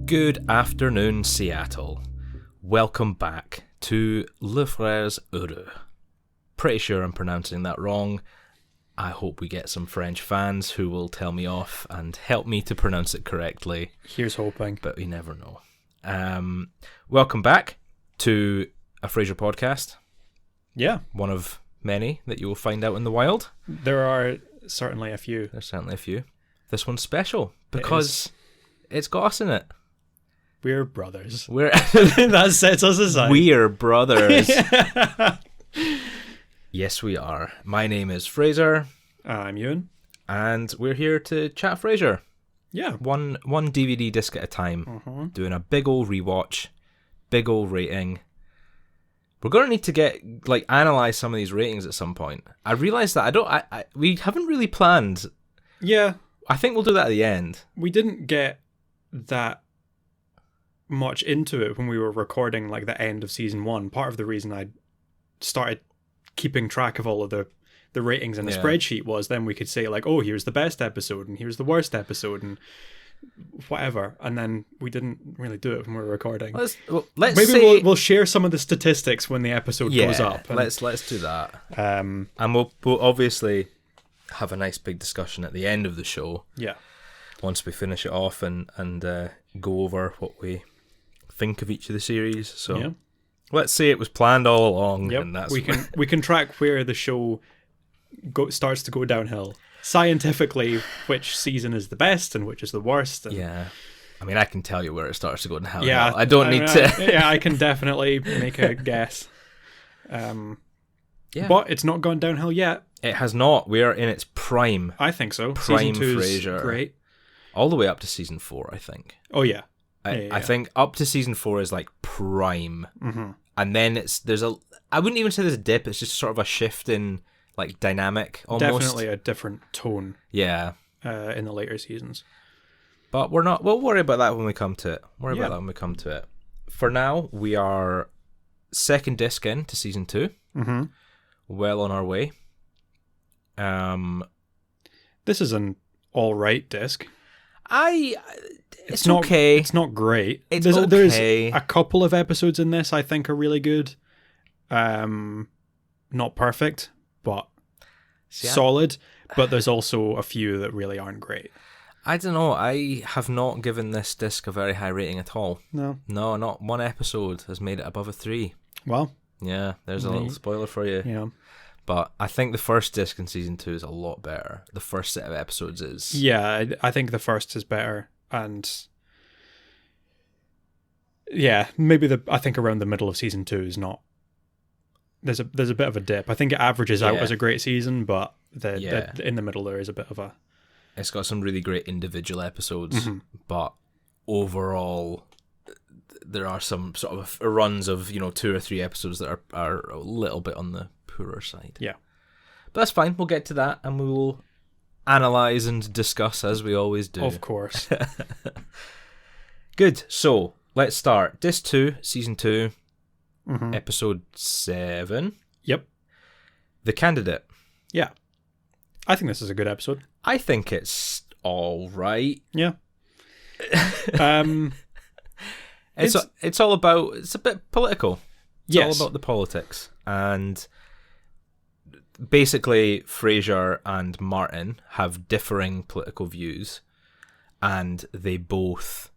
Good afternoon, Seattle. Welcome back to Le Frères Heureux. Pretty sure I'm pronouncing that wrong. I hope we get some French fans who will tell me off and help me to pronounce it correctly. Here's hoping. But we never know. Welcome back to a Frasier podcast. Yeah. One of many that you will find out in the wild. There are certainly a few. There's certainly a few. This one's special because it's got us in it. We're brothers. That sets us aside. We're brothers. Yes, we are. My name is Fraser. I'm Ewan. And we're here to chat Frasier. Yeah. One DVD disc at a time. Doing a big old rewatch. Big old rating. We're going to need to analyze some of these ratings at some point. I realize that we haven't really planned. Yeah. I think we'll do that at the end. We didn't get that much into it when we were recording the end of season 1. Part of the reason I started keeping track of all of the ratings in the spreadsheet was then we could say here's the best episode and here's the worst episode and whatever. And then we didn't really do it when we were recording. Maybe we'll share some of the statistics when the episode goes up. And, let's do that. And we'll obviously have a nice big discussion at the end of the show. Yeah. Once we finish it off and go over what we think of each of the series. So let's say it was planned all along. Yep. And that's we can track where the show starts to go downhill. Scientifically, which season is the best and which is the worst. And I mean, I can tell you where it starts to go downhill. Yeah. I don't need to. I can definitely make a guess. But it's not gone downhill yet. It has not. We are in its prime. I think so. Prime season 2 Frasier. Is great. All the way up to season 4, I think. Oh, yeah. I think up to season 4 is prime. Mm-hmm. And then I wouldn't even say there's a dip, it's just sort of a shift in dynamic almost. Definitely a different tone. Yeah. In the later seasons. But we'll worry about that when we come to it. For now, we are second disc in to season 2. Mm-hmm. Well on our way. This is an alright disc. It's okay. It's not great. It's okay. There's a couple of episodes in this I think are really good. Not perfect, but solid. But there's also a few that really aren't great. I don't know. I have not given this disc a very high rating at all. No, not one episode has made it above a 3. Well, yeah, there's a little spoiler for you. Yeah. But I think the first disc in season 2 is a lot better. The first set of episodes is... Yeah, I think the first is better. And yeah, maybe I think around the middle of season 2 is not... There's a bit of a dip. I think it averages out as a great season, but in the middle there is a bit of a... It's got some really great individual episodes, but overall there are some sort of runs of 2 or 3 episodes that are a little bit on the poorer side. Yeah. But that's fine. We'll get to that and we will analyze and discuss as we always do. Of course. Good. So let's start. Disc 2, season 2, episode 7. Yep. The Candidate. Yeah. I think this is a good episode. I think it's all right. Yeah. It's all about... It's a bit political. It's all Yes. about the politics. And basically, Frasier and Martin have differing political views, and they both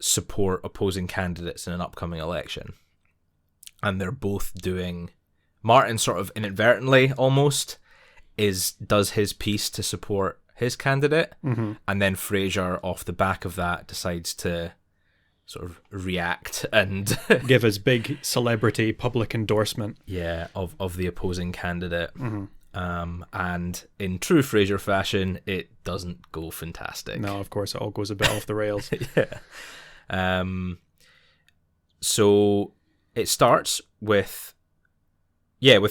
support opposing candidates in an upcoming election. And they're both doing... Martin sort of inadvertently, almost, does his piece to support his candidate, and then Frasier, off the back of that, decides to sort of react and give his big celebrity public endorsement of the opposing candidate. And in true Frasier fashion, it doesn't go fantastic. No, of course, it all goes a bit off the rails. So it starts with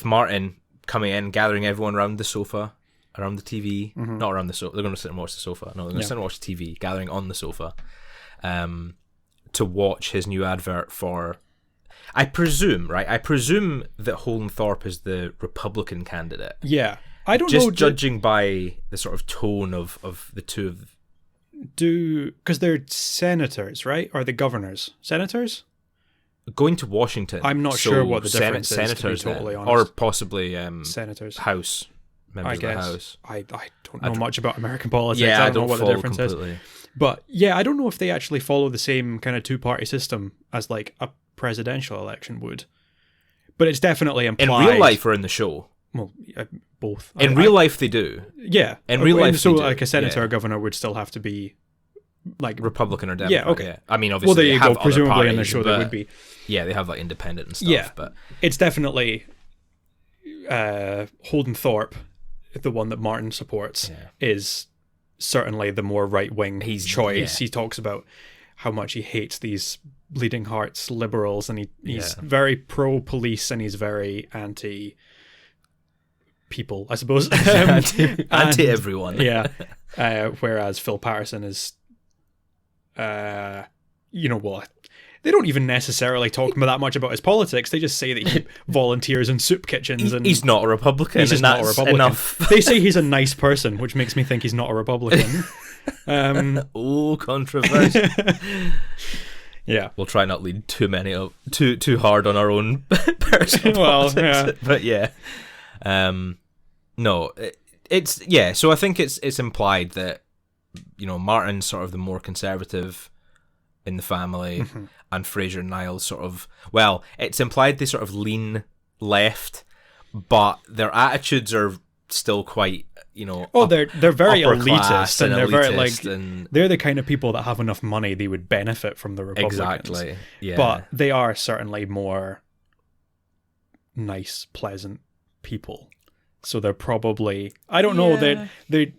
Martin coming in, gathering everyone around the sofa, around the TV, not around the sofa. They're going to sit and watch the sofa. No, they're going to sit and watch the TV, gathering on the sofa, to watch his new advert for... I presume that Holden Thorpe is the Republican candidate. Yeah. I don't know. Just judging by the sort of tone of the two of because they're senators, right? Or the governors? Senators? Going to Washington. I'm not sure what the difference senators, is, to be totally then. honest. Or possibly senators. House. Members of the House. I don't know much about American politics. Yeah, I don't know what the difference completely. is. But yeah, I don't know if they actually follow the same kind of two-party system as like a presidential election would. But it's definitely implied. In real life or in the show? Well, both. In real life, they do. Yeah. In real life, so they do. like a senator or governor would still have to be like Republican or Democrat. Yeah, okay. Yeah. I mean, obviously, well, there they you have go. Presumably other in the parties, show they would be. Yeah, they have like independent and stuff. Yeah, but it's definitely Holden Thorpe, the one that Martin supports, is certainly the more right-wing choice. He talks about how much he hates these bleeding hearts liberals, and he's very pro-police, and he's very anti-people, I suppose. anti everyone. Yeah. Whereas Phil Patterson is, you know what? They don't even necessarily talk that much about his politics. They just say that he volunteers in soup kitchens. And he's not a Republican. He's just not a Republican. Enough. They say he's a nice person, which makes me think he's not a Republican. Controversial. Yeah, we'll try not lead too hard on our own personal politics. But no, it's So I think it's implied that Martin's sort of the more conservative in the family, and Frasier and Niles sort of, well, it's implied they sort of lean left, but their attitudes are still quite, they're very elitist, and they're very and they're the kind of people that have enough money they would benefit from the Republicans. Exactly. Yeah. But they are certainly more nice, pleasant people. So they're probably, I don't know, they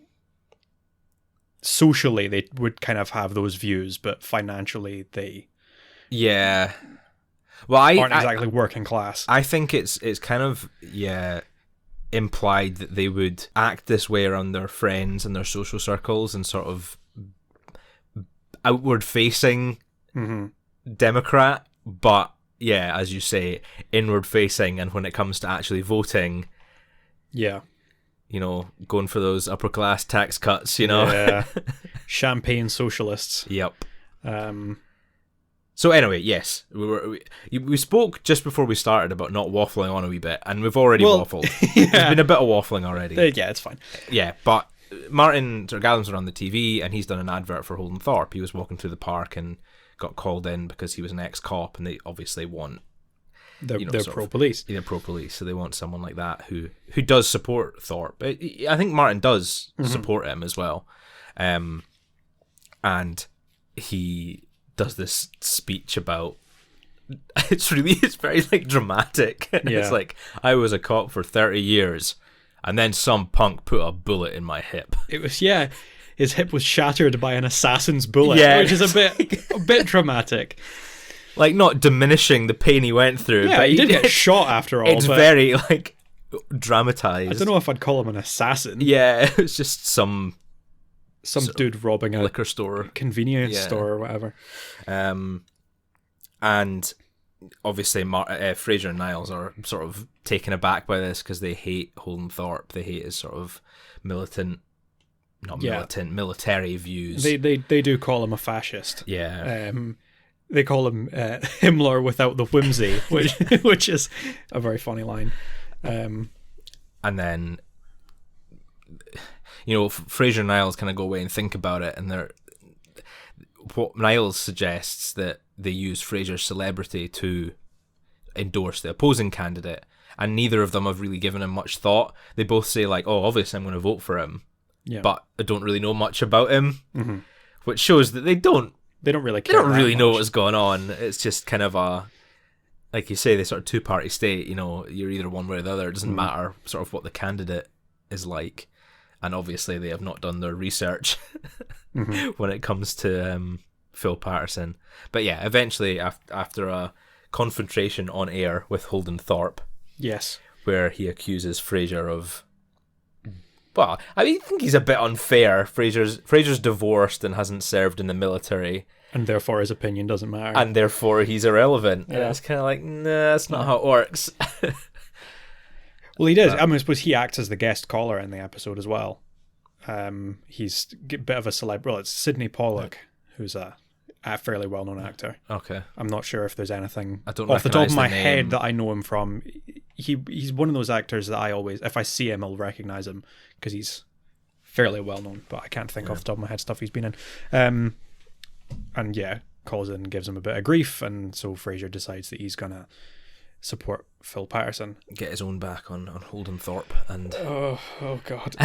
socially they would kind of have those views, but financially they aren't exactly working class. I think it's kind of implied that they would act this way around their friends and their social circles, and sort of outward facing Democrat, but as you say, inward facing, and when it comes to actually voting, going for those upper class tax cuts, champagne socialists. Yep. So anyway, yes, we spoke just before we started about not waffling on a wee bit, and we've already waffled. There's been a bit of waffling already. It's fine. Yeah, but Martin Gallons were on the TV, and he's done an advert for Holden Thorpe. He was walking through the park and got called in because he was an ex-cop, and they obviously want... They're pro-police. They're pro-police, so they want someone like that who does support Thorpe. I think Martin does support him as well. And he does this speech about... It's very like dramatic. It's like, I was a cop for 30 years, and then some punk put a bullet in my hip. It was, his hip was shattered by an assassin's bullet, which is a bit dramatic. Like, not diminishing the pain he went through. Yeah, but he did get shot after all. It's very, like, dramatized. I don't know if I'd call him an assassin. Yeah, it was just some dude robbing a liquor store, convenience store or whatever. And obviously Frasier and Niles are sort of taken aback by this because they hate Holden Thorpe. They hate his sort of military views. They do call him a fascist. Yeah. They call him Himmler without the whimsy, which is a very funny line. And then, Frasier and Niles kind of go away and think about it, and what Niles suggests that they use Frasier's celebrity to endorse the opposing candidate, and neither of them have really given him much thought. They both say, like, oh, obviously I'm going to vote for him, but I don't really know much about him, which shows that they don't really care. They don't really know what's going on. It's just kind of like you say, they sort of two-party state. You're either one way or the other. It doesn't matter sort of what the candidate is like. And obviously they have not done their research when it comes to Phil Patterson. But yeah, eventually after a confrontation on air with Holden Thorpe, where he accuses Frasier of... Well, I think he's a bit unfair. Frasier's divorced and hasn't served in the military. And therefore his opinion doesn't matter. And therefore he's irrelevant. Yeah. And it's kind of like, nah, that's not how it works. Well, he does. I suppose he acts as the guest caller in the episode as well. He's a bit of a celeb. Well, it's Sidney Pollack, who's a fairly well-known actor. Okay. I'm not sure if there's anything I don't off the top of recognise my the head name. that I know him from. He's one of those actors that I always, if I see him, I'll recognize him because he's fairly well-known, but I can't think off the top of my head stuff he's been in. And yeah, calls in and gives him a bit of grief, and so Frasier decides that he's gonna support Phil Patterson. Get his own back on Holden Thorpe. And Oh God.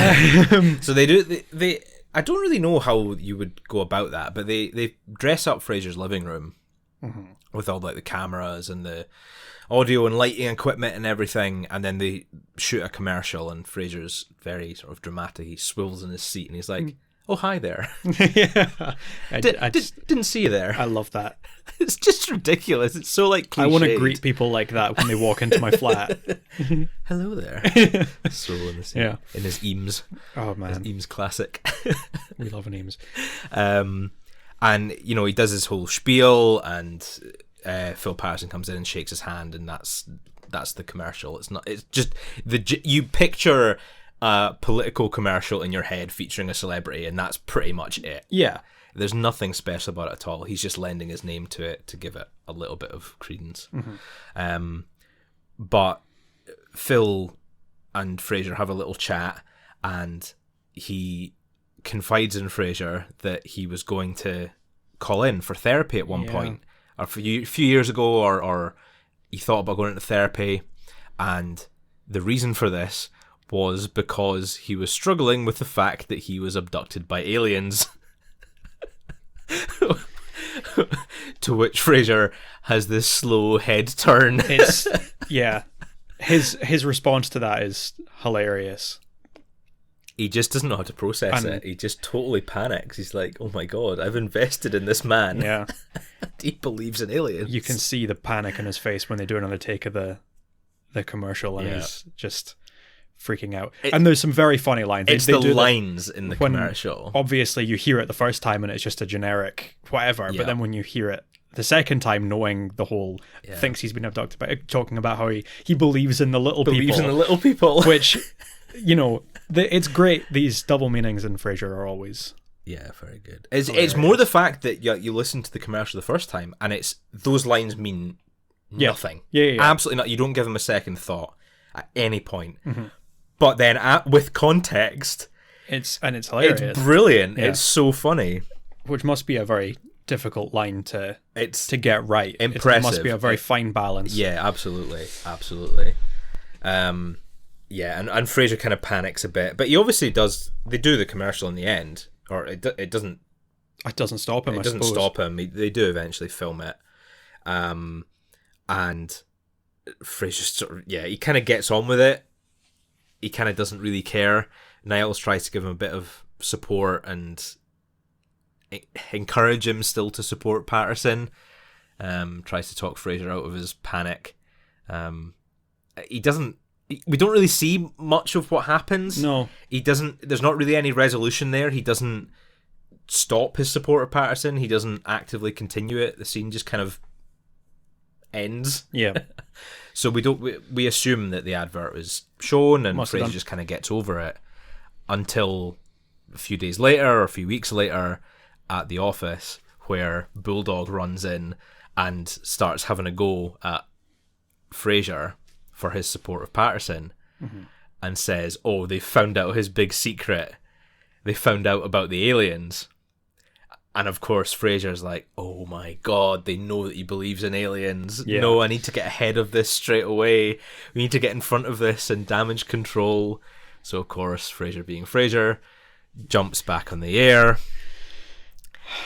so they do. They I don't really know how you would go about that, but they dress up Frasier's living room with all like the cameras and the audio and lighting equipment and everything, and then they shoot a commercial, and Frasier's very sort of dramatic. He swivels in his seat and he's like, "Oh, hi there." Yeah. I Didn't see you there. I love that. It's just ridiculous. It's so like cliched. I want to greet people like that when they walk into my flat. Hello there. Swivels in the seat. Yeah. In his Eames. Oh His man, Eames classic. we love names. And you know, he does his whole spiel, and Phil Patterson comes in and shakes his hand, and that's the commercial. It's just you picture a political commercial in your head featuring a celebrity, and that's pretty much it. Yeah. There's nothing special about it at all. He's just lending his name to it to give it a little bit of credence. But Phil and Frasier have a little chat, and he confides in Frasier that he was going to call in for therapy at one point, or a few years ago, or he thought about going into therapy, and the reason for this was because he was struggling with the fact that he was abducted by aliens. To which Frasier has this slow head turn. It's his response to that is hilarious. He just doesn't know how to process it. He just totally panics. He's like, "Oh my god, I've invested in this man." Yeah. He believes in aliens. You can see the panic in his face when they do another take of the commercial, and he's just freaking out. And there's some very funny lines. It's the lines in the commercial. Obviously, you hear it the first time and it's just a generic whatever, but then when you hear it the second time, knowing the whole thinks he's been abducted by, talking about how he believes in the little people, which, you know, it's great. These double meanings in Frasier are always very good. It's more the fact that you listen to the commercial the first time and it's those lines mean nothing. Absolutely not. You don't give them a second thought at any point. But then with context, it's hilarious. It's brilliant. It's so funny. Which must be a very difficult line to get right. Impressive. It must be a very fine balance. Yeah, absolutely. And Frasier kind of panics a bit, but he obviously does. They do the commercial in the end, or it doesn't. It doesn't stop him. It doesn't stop him. They do eventually film it, and Frasier he kind of gets on with it. He kind of doesn't really care. Niles tries to give him a bit of support and encourage him still to support Patterson. Tries to talk Frasier out of his panic. He doesn't. We don't really see much of what happens. No, he doesn't. There's not really any resolution there. He doesn't stop his support of Patterson. He doesn't actively continue it. The scene just kind of ends. Yeah. So we assume that the advert was shown and Frasier just kind of gets over it until a few days later or a few weeks later at the office, where Bulldog runs in and starts having a go at Frasier for his support of Patterson and says, "Oh, they found out his big secret. They found out about the aliens." And of course, Frasier's like, "Oh my god, they know that he believes in aliens. Yeah. No, I need to get ahead of this straight away. We need to get in front of this and damage control." So of course, Frasier being Frasier, jumps back on the air,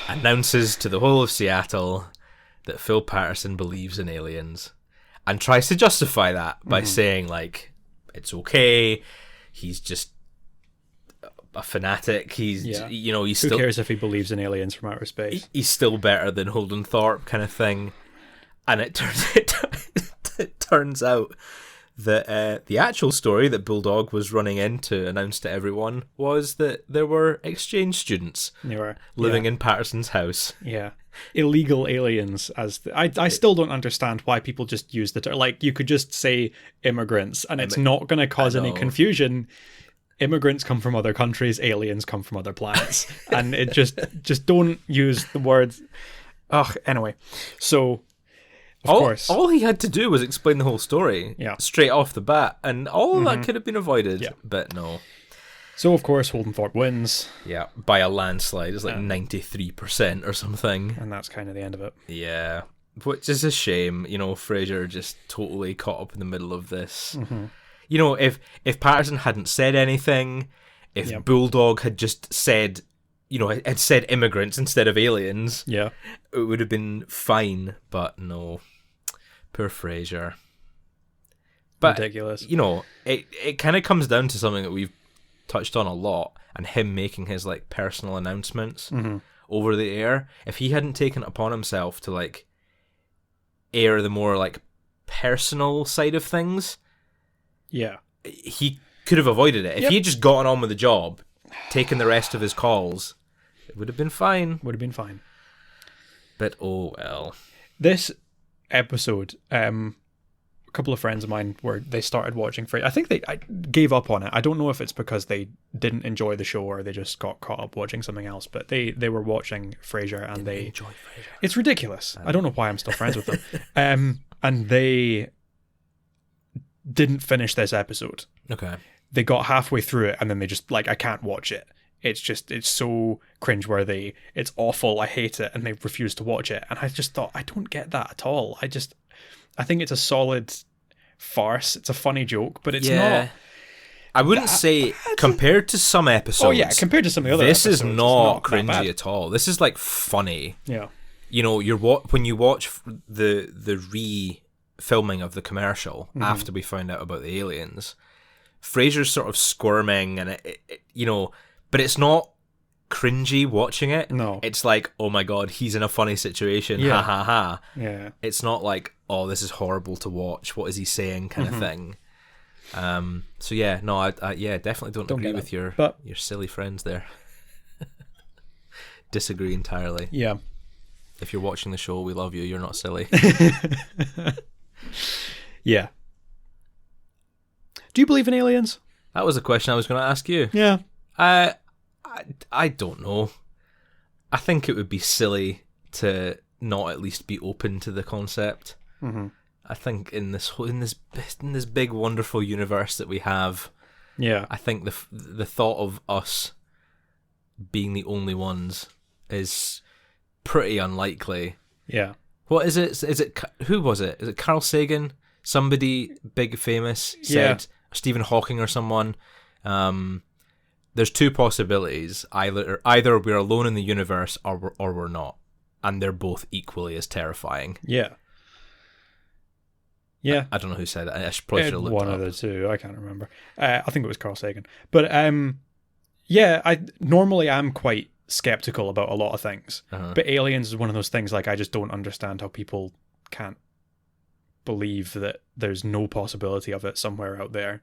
announces to the whole of Seattle that Phil Patterson believes in aliens, and tries to justify that by saying, like, it's okay, he's just a fanatic, he's Who still cares if he believes in aliens from outer space? He's still better than Holden Thorpe, kind of thing. And it turns out that the actual story that Bulldog was running in to announce to everyone was that there were exchange students living in Patterson's house. Yeah. Illegal aliens. I still don't understand why people just use the term. Like, you could just say immigrants and it's not going to cause any confusion. immigrants come from other countries, aliens come from other planets. And it just don't use the words. Ugh, anyway. So, of course. All he had to do was explain the whole story straight off the bat, and all of that could have been avoided. Yeah. But no. So, of course, Holden Thorpe wins. Yeah, by a landslide. It's like 93% or something. And that's kind of the end of it. Yeah. Which is a shame. You know, Frasier just totally caught up in the middle of this. Mm-hmm. You know, if Patterson hadn't said anything, if Bulldog had just said, you know, had said immigrants instead of aliens, it would have been fine. But no, poor Frasier. But, ridiculous. You know, it kind of comes down to something that we've touched on a lot, and him making his like personal announcements over the air. If he hadn't taken it upon himself to like air the more like personal side of things, he could have avoided it. If he had just gotten on with the job, taken the rest of his calls, it would have been fine. But oh well. This episode, a couple of friends of mine they started watching Frasier. I think I gave up on it. I don't know if it's because they didn't enjoy the show or they just got caught up watching something else, but they were watching Frasier and they enjoy Frasier. It's ridiculous. I don't know why I'm still friends with them. And they didn't finish this episode. Okay. They got halfway through it and then they just like, I can't watch it. It's so cringeworthy. It's awful. I hate it. And they refused to watch it. And I just thought, I don't get that at all. I think it's a solid farce. It's a funny joke, but it's not. I wouldn't say compared to some episodes. Oh yeah, compared to some of the other this episodes. This is not cringy at all. This is like funny. Yeah. You know, when you watch the re-filming of the commercial after we found out about the aliens, Frasier's sort of squirming and it you know, but it's not cringy watching it. No. It's like, oh my god, he's in a funny situation. Ha ha ha. Yeah. It's not like, oh, this is horrible to watch. What is he saying kind of thing. So yeah, no, I definitely don't agree with your silly friends there. Disagree entirely. Yeah. If you're watching the show, we love you. You're not silly. Yeah. Do you believe in aliens? That was a question I was going to ask you. Yeah. I don't know. I think it would be silly to not at least be open to the concept. Mm-hmm. I think in this big wonderful universe that we have, I think the thought of us being the only ones is pretty unlikely. Yeah. What is it? Who was it? Is it Carl Sagan? Somebody big famous said, Stephen Hawking or someone. There's two possibilities. Either we're alone in the universe or we're not, and they're both equally as terrifying. Yeah. Yeah. I don't know who said it. I probably should have looked one it up. Of the two. I can't remember. I think it was Carl Sagan. But yeah, I'm quite skeptical about a lot of things. Uh-huh. But aliens is one of those things like I just don't understand how people can't believe that there's no possibility of it somewhere out there.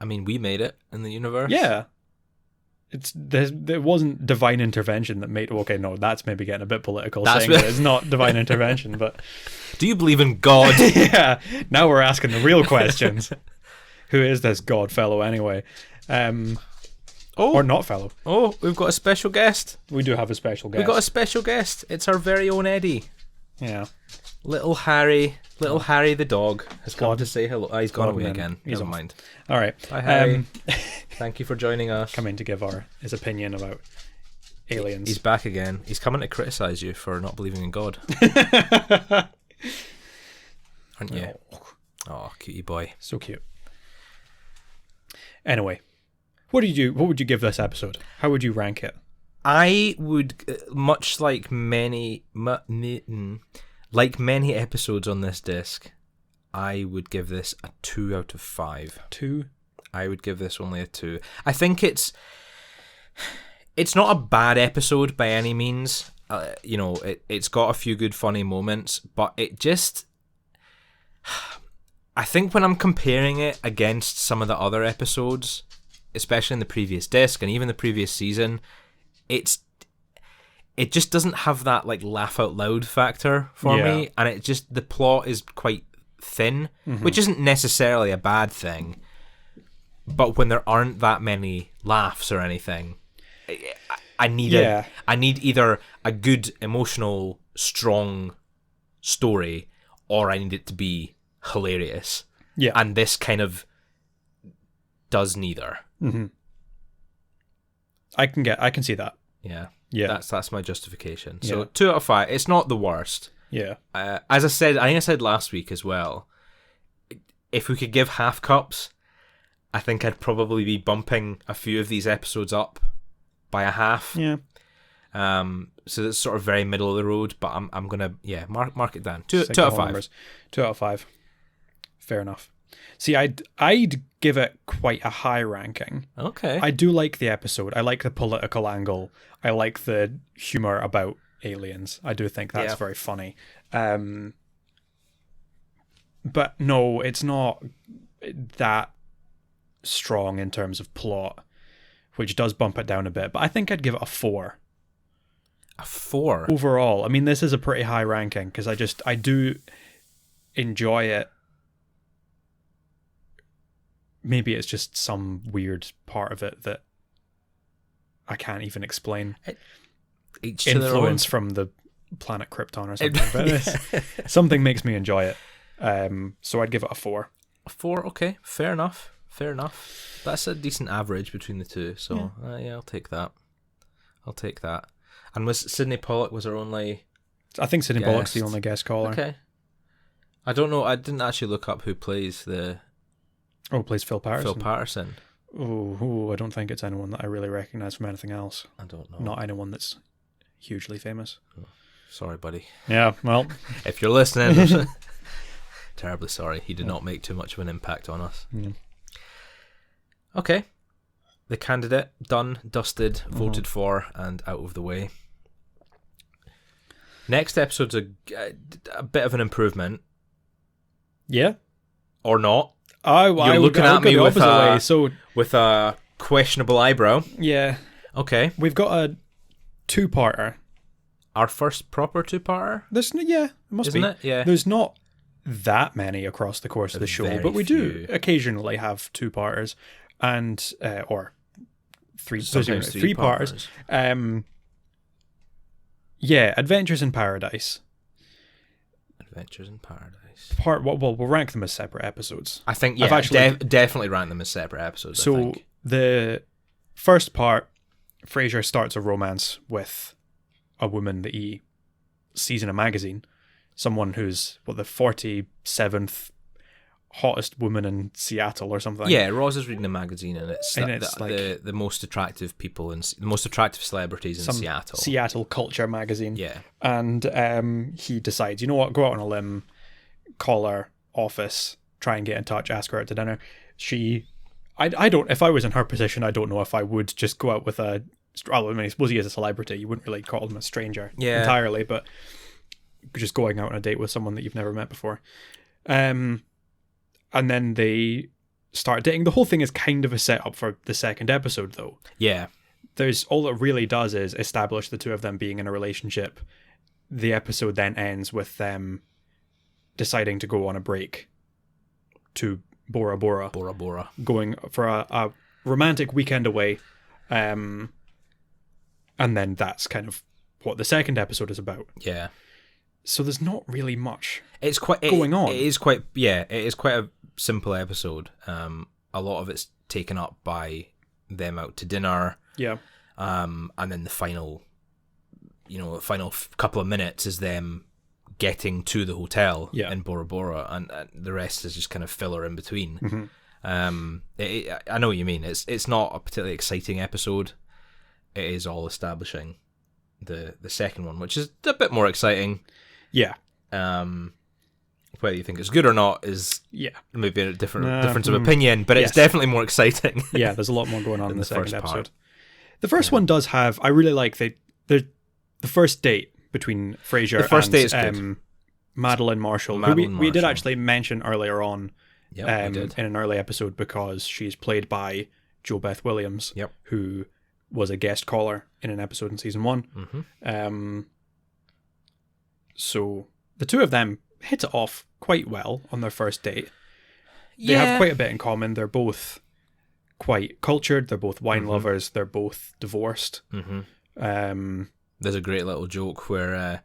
I mean, we made it in the universe. Yeah. There wasn't divine intervention that made... Okay, no, that's maybe getting a bit political, saying that it's not divine intervention, but... Do you believe in God? Yeah, now we're asking the real questions. Who is this God fellow anyway? Or not fellow. Oh, we've got a special guest. We do have a special guest. We've got a special guest. It's our very own Eddie. Yeah. Little Harry the dog has come to say hello. He's gone away again. Never mind. All right. Bye, Harry. Thank you for joining us. Coming to give his opinion about aliens. He's back again. He's coming to criticize you for not believing in God. Aren't you? Oh, cutie boy. So cute. Anyway, what would you give this episode? How would you rank it? I would, much like many episodes on this disc, I would give this a 2 out of 5. 2? I would give this only a 2. I think it's not a bad episode by any means. It's got a few good funny moments, but it just... I think when I'm comparing it against some of the other episodes, especially in the previous disc and even the previous season, it just doesn't have that like laugh out loud factor for me, and the plot is quite thin, which isn't necessarily a bad thing, but when there aren't that many laughs or anything, I need I need either a good, emotional, strong story, or I need it to be hilarious. Yeah. And this kind of does neither. Mm-hmm. I can see that. Yeah. Yeah. That's my justification. So 2 out of 5. It's not the worst. Yeah. As I think I said last week as well, if we could give half cups, I think I'd probably be bumping a few of these episodes up by a half. Yeah. So it's sort of very middle of the road, but I'm gonna mark it down. 2 out of 5. Numbers. 2 out of 5. Fair enough. See, I'd give it quite a high ranking. Okay. I do like the episode. I like the political angle. I like the humor about aliens. I do think that's very funny. But no, it's not that strong in terms of plot, which does bump it down a bit. But I think I'd give it a 4. A 4? Overall. I mean, this is a pretty high ranking because I do enjoy it. Maybe it's just some weird part of it that I can't even explain. Influence from the planet Krypton or something. But something makes me enjoy it. So I'd give it a 4. A 4, okay. Fair enough. That's a decent average between the two. So I'll take that. And was Sydney Pollack was our only... I think Sydney guest. Pollack's the only guest caller. Okay. I don't know. I didn't actually look up who plays the... Oh, plays Phil Patterson. Phil Patterson. Oh, I don't think it's anyone that I really recognise from anything else. I don't know. Not anyone that's hugely famous. Oh, sorry, buddy. Yeah, well... If you're listening, terribly sorry. He did not make too much of an impact on us. Yeah. Okay. The candidate, done, dusted, voted for, and out of the way. Next episode's a bit of an improvement. Yeah? Or not. You're looking at me with a questionable eyebrow. Yeah. Okay. We've got a 2-parter. Our first proper 2-parter? It must Isn't be. it? Yeah. There's not that many across the course of the show, but we do few. Occasionally have 2-parters and or Sometimes 3-parters. Adventures in Paradise. Adventures in Paradise. We'll rank them as separate episodes. I think, I've actually definitely rank them as separate episodes. So I think. the first part, Frasier starts a romance with a woman that he sees in a magazine. Someone who's the 47th hottest woman in Seattle or something. Yeah, Roz is reading a magazine and it's like the most attractive people and the most attractive celebrities in Seattle. Seattle culture magazine. Yeah. And he decides, you know what, go out on a limb, call her office, try and get in touch, ask her out to dinner. I don't, if I was in her position, I don't know if I would just go out with I suppose he is a celebrity. You wouldn't really call him a stranger entirely, but just going out on a date with someone that you've never met before. And then they start dating. The whole thing is kind of a setup for the second episode, though. Yeah. There's all it really does is establish the two of them being in a relationship. The episode then ends with them deciding to go on a break to Bora Bora. Bora Bora. Going for a romantic weekend away. And then that's kind of what the second episode is about. Yeah. So there's not really much going on. It is quite a simple episode. A lot of it's taken up by them out to dinner. Yeah. And then the final couple of minutes is them getting to the hotel in Bora Bora, and the rest is just kind of filler in between. Mm-hmm. I know what you mean. It's not a particularly exciting episode. It is all establishing the second one, which is a bit more exciting. Yeah. Whether you think it's good or not is maybe a difference of opinion, but it's definitely more exciting. Yeah, there's a lot more going on in the second episode. Part. The first one does have. I really like the first date between Frasier and Madeline Marshall. We did actually mention earlier on in an early episode because she's played by Jo Beth Williams, who was a guest caller in an episode in season 1. Mm-hmm. So the two of them hit it off quite well on their first date. They have quite a bit in common. They're both quite cultured. They're both wine lovers. They're both divorced. There's a great little joke where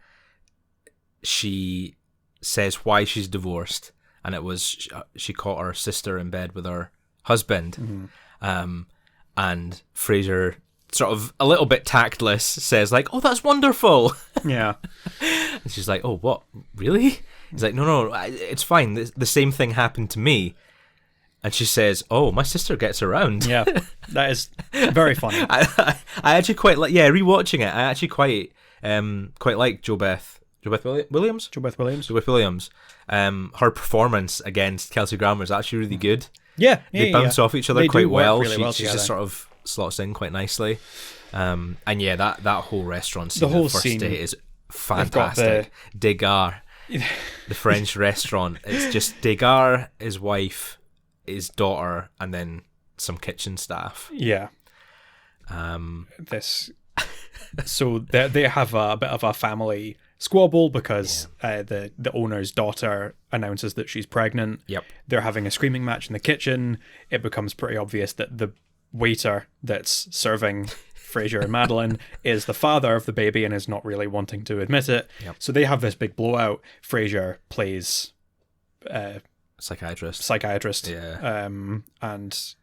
she says why she's divorced, and it was she caught her sister in bed with her husband. And Frasier, sort of a little bit tactless, says like, "Oh, that's wonderful." Yeah. And she's like, "Oh, what? Really?" He's like, "No, it's fine. The same thing happened to me." And she says, "Oh, my sister gets around." Yeah, that is very funny. I actually quite like. Yeah, rewatching it, I actually quite like JoBeth Williams. Her performance against Kelsey Grammer is actually really good. Yeah, they bounce off each other they quite well. Really well she just sort of slots in quite nicely. And yeah, that whole restaurant scene, the first date, is fantastic. Degas, the French restaurant. It's just Degas, his wife, his daughter, and then some kitchen staff. Yeah. So they have a bit of a family squabble because the owner's daughter announces that she's pregnant. Yep. They're having a screaming match in the kitchen. It becomes pretty obvious that the waiter that's serving Frasier and Madeline is the father of the baby and is not really wanting to admit it. Yep. So they have this big blowout. Frasier plays psychiatrist, and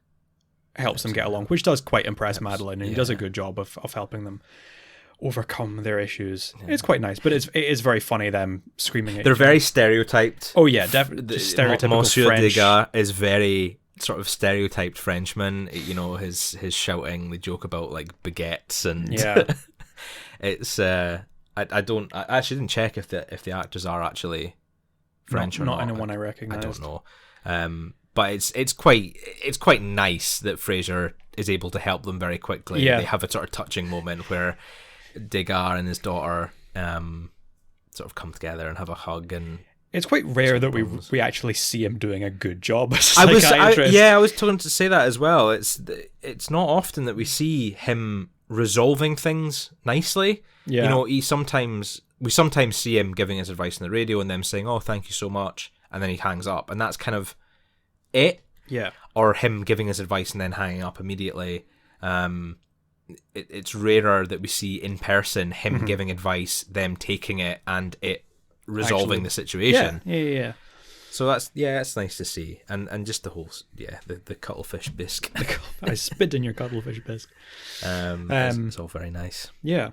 helps them get along, which does quite impress Madeline, and he does a good job of helping them overcome their issues. Yeah. It's quite nice, but it is very funny, them screaming at They're very stereotyped. Oh yeah, definitely stereotypical Monsieur French. Degas is very sort of stereotyped Frenchman. You know, his shouting, they joke about like baguettes, and it's I actually didn't check if the actors are actually French or not. Not anyone I recognise. I don't know. But it's quite nice that Frasier is able to help them very quickly. Yeah. They have a sort of touching moment where Degas and his daughter sort of come together and have a hug, and it's quite rare that we actually see him doing a good job as a psychiatrist. I was talking to say that as well. It's not often that we see him resolving things nicely. Yeah. You know, we sometimes see him giving his advice on the radio and them saying, "Oh, thank you so much," and then he hangs up, and that's kind of it. Yeah. Or him giving his advice and then hanging up immediately. It's rarer that we see in person him giving advice, them taking it, and it resolving the situation. Yeah. So it's nice to see, and just the whole the cuttlefish bisque. I spit in your cuttlefish bisque. It's all very nice. Yeah.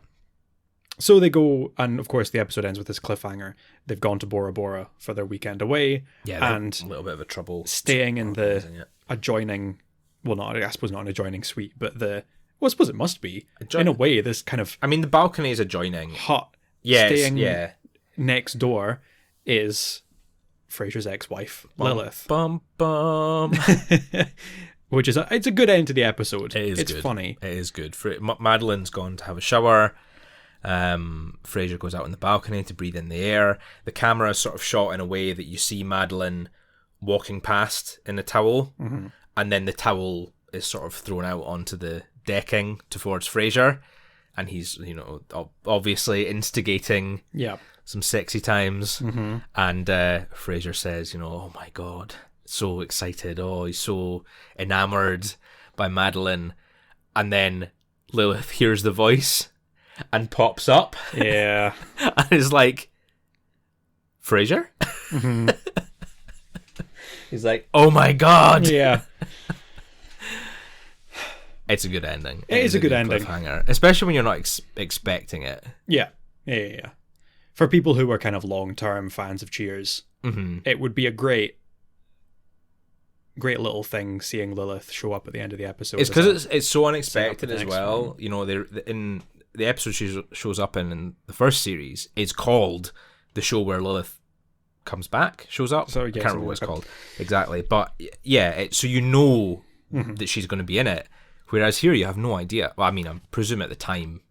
So they go, and of course the episode ends with this cliffhanger. They've gone to Bora Bora for their weekend away. Yeah, and a little bit of a trouble staying in the adjoining. Well, not I suppose not an adjoining suite, but I suppose it must be in a way. This kind of the balcony is adjoining hut. Staying next door is Frasier's ex-wife, Lilith. Bum bum. Which is it's a good end to the episode. It's good. Funny. It is good. Madeline's gone to have a shower. Frasier goes out on the balcony to breathe in the air. The camera is sort of shot in a way that you see Madeline walking past in a towel, and then the towel is sort of thrown out onto the decking towards Frasier, and he's obviously instigating some sexy times, and Frasier says, "Oh my god, so excited, oh, he's so enamored by Madeline," and then Lilith hears the voice and pops up, and is like, "Frasier?" He's like, "Oh my god!" Yeah. It's a good ending. It is a good ending, cliffhanger, especially when you're not expecting it. Yeah. For people who are kind of long-term fans of Cheers, it would be a great little thing seeing Lilith show up at the end of the episode. It's because it's so unexpected as well. In the episode she shows up in the first series is called the show where Lilith comes back, shows up. I can't remember what it's called exactly, but so that she's going to be in it. Whereas here you have no idea. Well, I presume at the time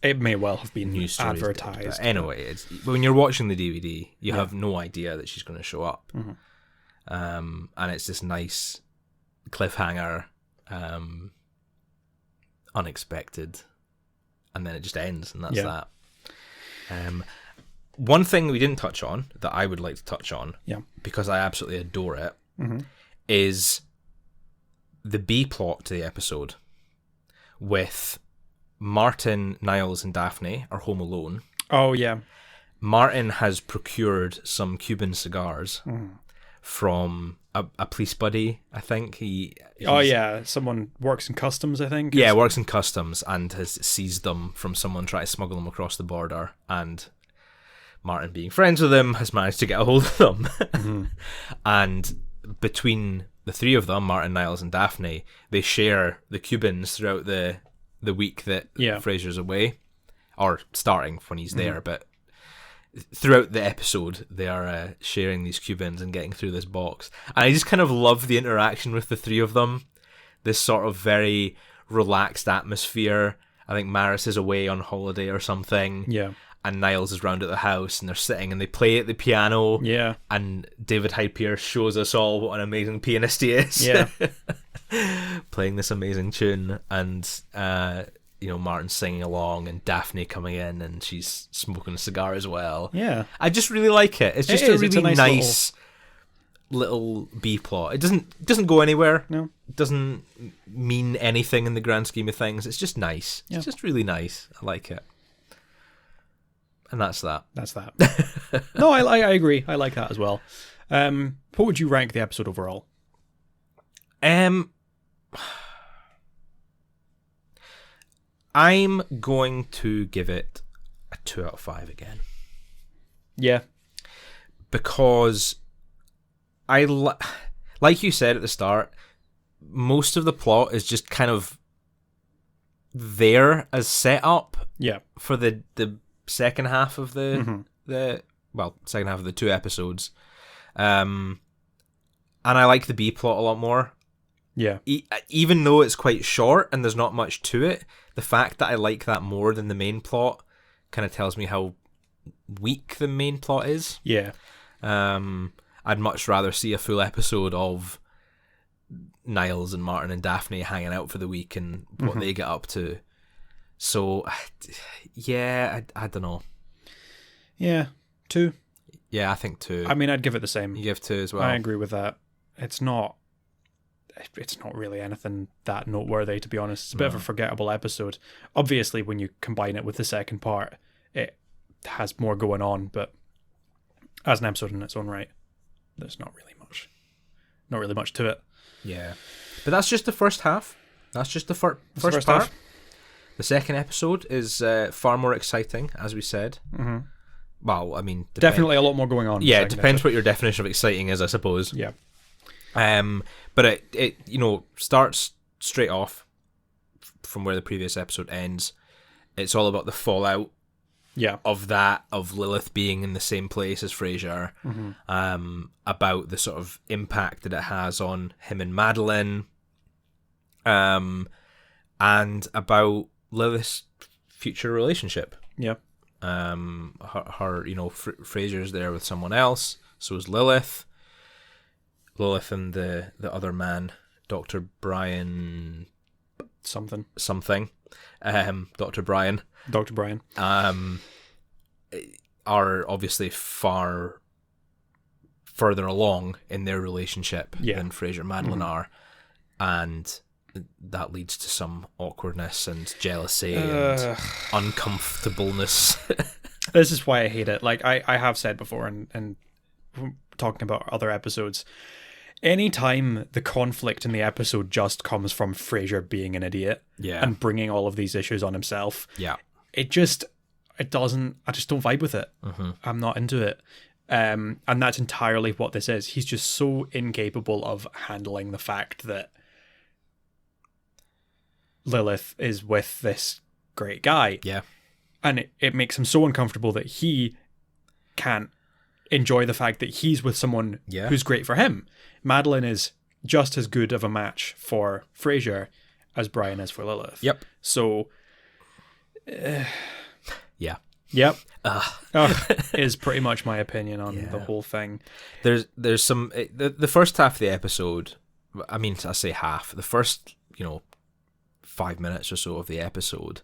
it may well have been news advertised. Anyway, when you're watching the DVD, you have no idea that she's going to show up. And it's this nice cliffhanger, unexpected, and then it just ends, and that's that. One thing we didn't touch on that I would like to touch on, because I absolutely adore it, is the B plot to the episode, with Martin, Niles, and Daphne are home alone. Oh, yeah. Martin has procured some Cuban cigars from a police buddy, I think. Someone works in customs, I think. Yeah, works in customs and has seized them from someone trying to smuggle them across the border. And Martin, being friends with him, has managed to get a hold of them. And between the three of them, Martin, Niles, and Daphne, they share the Cubans throughout the week that Frasier's away, or starting when he's there, but throughout the episode they are sharing these Cubans and getting through this box. And I just kind of love the interaction with the three of them, this sort of very relaxed atmosphere. I think Maris is away on holiday or something, and Niles is round at the house, and they're sitting and they play at the piano, and David Hyde Pierce shows us all what an amazing pianist he is, playing this amazing tune, and Martin singing along, and Daphne coming in, and she's smoking a cigar as well. Yeah, I just really like it. It's just a really nice little B plot. It doesn't go anywhere. No, it doesn't mean anything in the grand scheme of things. It's just nice. It's just really nice. I like it, and that's that. No, I agree. I like that as well. What would you rank the episode overall? I'm going to give it a 2 out of 5 again. Yeah. Because like you said at the start, most of the plot is just kind of there as setup for the second half of the second half of the 2 episodes. And I like the B plot a lot more. Yeah. Even though it's quite short and there's not much to it, the fact that I like that more than the main plot kind of tells me how weak the main plot is. Yeah. I'd much rather see a full episode of Niles and Martin and Daphne hanging out for the week and what they get up to. So, yeah, I don't know. Yeah, 2. Yeah, I think 2. I mean, I'd give it the same. You give 2 as well? I agree with that. It's not really anything that noteworthy, to be honest. It's a bit of a forgettable episode. Obviously, when you combine it with the second part, it has more going on, but as an episode in its own right, there's not really much to it. Yeah. But that's just the first half. That's just the first part. Half. The second episode is far more exciting, as we said. Mm-hmm. Well, I mean... Definitely a lot more going on. Yeah, it depends what your definition of exciting is, I suppose. Yeah. But it starts straight off from where the previous episode ends. It's all about the fallout of Lilith being in the same place as Frasier, about the sort of impact that it has on him and Madeline, and about Lilith's future relationship. Yeah. Her Frasier's there with someone else, so is Lilith. Lilith and the other man, Dr. Brian... Something. Dr. Brian. Dr. Brian. Are obviously far further along in their relationship than Frasier and Madeline are. And that leads to some awkwardness and jealousy and uncomfortableness. This is why I hate it. Like I have said before, and talking about other episodes, anytime the conflict in the episode just comes from Frasier being an idiot and bringing all of these issues on himself, I just don't vibe with it. I'm not into it. And that's entirely what this is. He's just so incapable of handling the fact that Lilith is with this great guy. Yeah. And it makes him so uncomfortable that he can't enjoy the fact that he's with someone who's great for him. Madeline is just as good of a match for Frasier as Brian is for Lilith. Yep. So, yeah. Yep. Is pretty much my opinion on the whole thing. There's some... The first half of the episode, I mean, I say half. The first, 5 minutes or so of the episode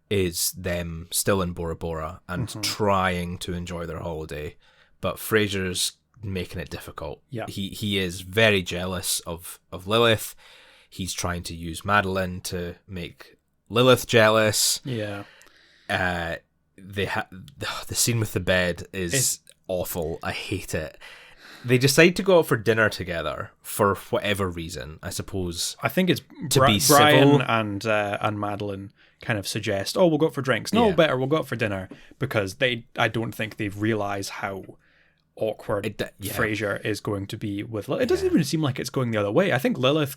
is them still in Bora Bora and trying to enjoy their holiday. But Frasier's making it difficult. Yeah. He is very jealous of Lilith. He's trying to use Madeline to make Lilith jealous. Yeah. The scene with the bed is awful. I hate it. They decide to go out for dinner together for whatever reason. I suppose. I think it's to be Brian civil. and Madeline kind of suggest, "Oh, we'll go out for drinks." No, better we'll go out for dinner, because I don't think they realize how awkward Frasier is going to be with Lilith. It doesn't even seem like it's going the other way. I think Lilith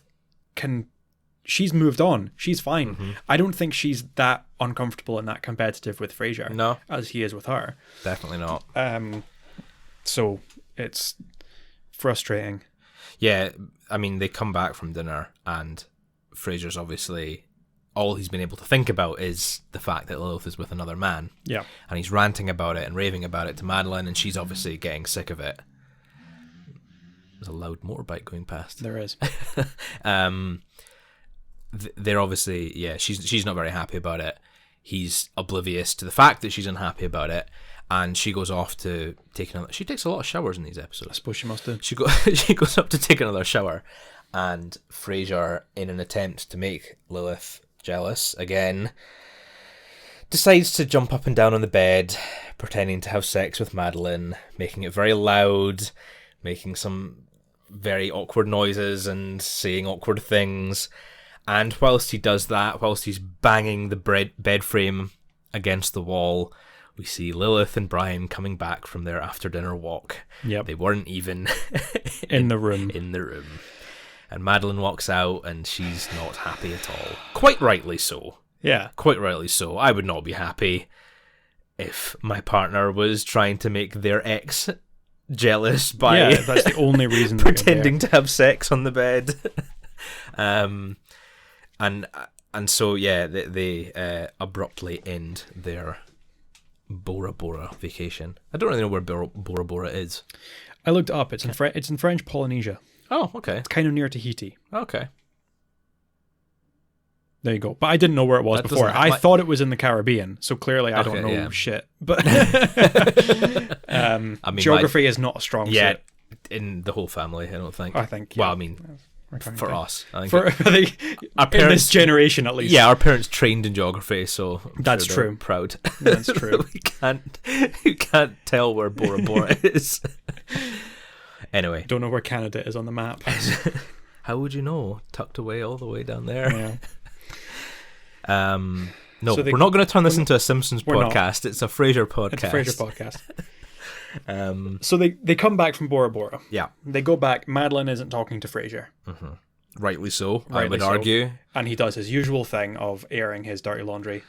she's moved on. She's fine. Mm-hmm. I don't think she's that uncomfortable and that competitive with Frasier as he is with her. Definitely not. So it's frustrating. Yeah, I mean, they come back from dinner and Frasier's obviously, all he's been able to think about is the fact that Lilith is with another man. Yeah. And he's ranting about it and raving about it to Madeline, and she's obviously getting sick of it. There's a loud motorbike going past. There is. They're obviously, she's not very happy about it. He's oblivious to the fact that she's unhappy about it, and she goes off to take another. She takes a lot of showers in these episodes. I suppose she must do. She goes up to take another shower, and Frasier, in an attempt to make Lilith jealous again, decides to jump up and down on the bed, pretending to have sex with Madeline, making it very loud, making some very awkward noises and saying awkward things. And whilst he does that, whilst he's banging the bed frame against the wall, we see Lilith and Brian coming back from their after-dinner walk. Yep. They weren't even in the room. And Madeline walks out, and she's not happy at all. Quite rightly so. Yeah. Quite rightly so. I would not be happy if my partner was trying to make their ex jealous by that's the only reason pretending to have sex on the bed. And so they abruptly end their Bora Bora vacation. I don't really know where Bora Bora is. I looked it up. It's in French Polynesia. Oh, okay. It's kind of near Tahiti. Okay. There you go. But I didn't know where it was before. I thought it was in the Caribbean, so clearly I don't know shit. But geography is not a strong suit. In the whole family, I don't think. I think. Well, I mean, for us, I think. Our parents, in this generation, at least. Yeah, our parents trained in geography, so that's true. Proud. That's true. we can't tell where Bora Bora is. Anyway, don't know where Canada is on the map. How would you know? Tucked away all the way down there. Yeah. No, we're not going to turn this into a Simpsons podcast. It's a Frasier podcast. It's a Frasier podcast. So they come back from Bora Bora. Yeah. They go back. Madeline isn't talking to Frasier. Mm-hmm. Rightly so, I would argue. And he does his usual thing of airing his dirty laundry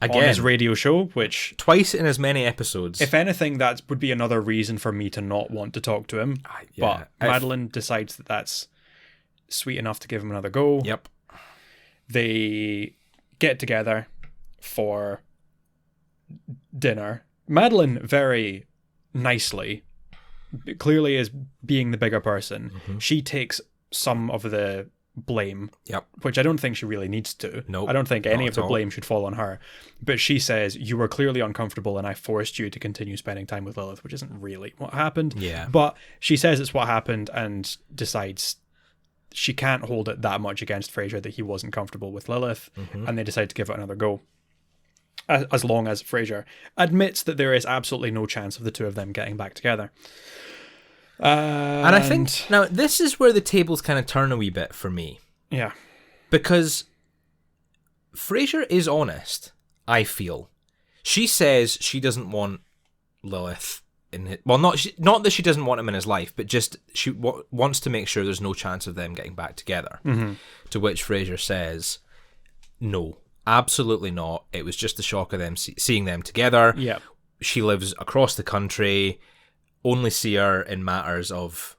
again on his radio show, which twice in as many episodes. If anything, that would be another reason for me to not want to talk to him. But Madeline decides that that's sweet enough to give him another go. Yep. They get together for dinner. Madeline very nicely, clearly is being the bigger person. Mm-hmm. She takes some of the blame, which I don't think she really needs to. Nope, I don't think any of the blame should fall on her. But she says, you were clearly uncomfortable and I forced you to continue spending time with Lilith, which isn't really what happened. Yeah. But she says it's what happened and decides she can't hold it that much against Frasier that he wasn't comfortable with Lilith, and they decide to give it another go. As long as Frasier admits that there is absolutely no chance of the two of them getting back together. And I think, now, this is where the tables kind of turn a wee bit for me. Yeah. Because Frasier is honest, I feel. She says she doesn't want Lilith in his... Well, not that she doesn't want him in his life, but just she wants to make sure there's no chance of them getting back together. Mm-hmm. To which Frasier says, no, absolutely not. It was just the shock of them seeing them together. Yeah. She lives across the country, only see her in matters of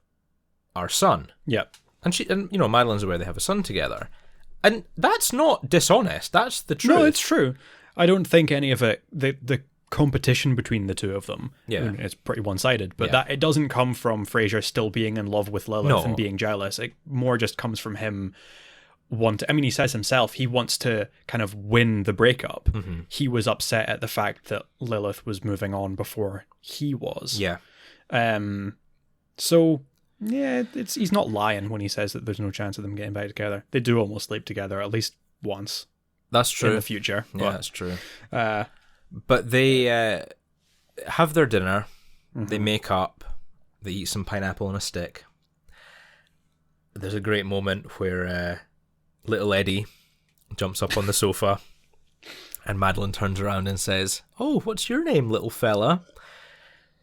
our son. Yeah. And Madeline's aware they have a son together. And that's not dishonest. That's the truth. No, it's true. I don't think any of it, the competition between the two of them, it's pretty one-sided, but that it doesn't come from Frasier still being in love with Lilith and being jealous. It more just comes from him he says himself, he wants to kind of win the breakup. Mm-hmm. He was upset at the fact that Lilith was moving on before he was. Yeah. So Yeah, he's not lying when he says that there's no chance of them getting back together. They do almost sleep together at least once. That's true. In the future. Yeah, that's true. But they have their dinner. Mm-hmm. They make up. They eat some pineapple on a stick. There's a great moment where little Eddie jumps up on the sofa and Madeline turns around and says, "Oh, what's your name, little fella?"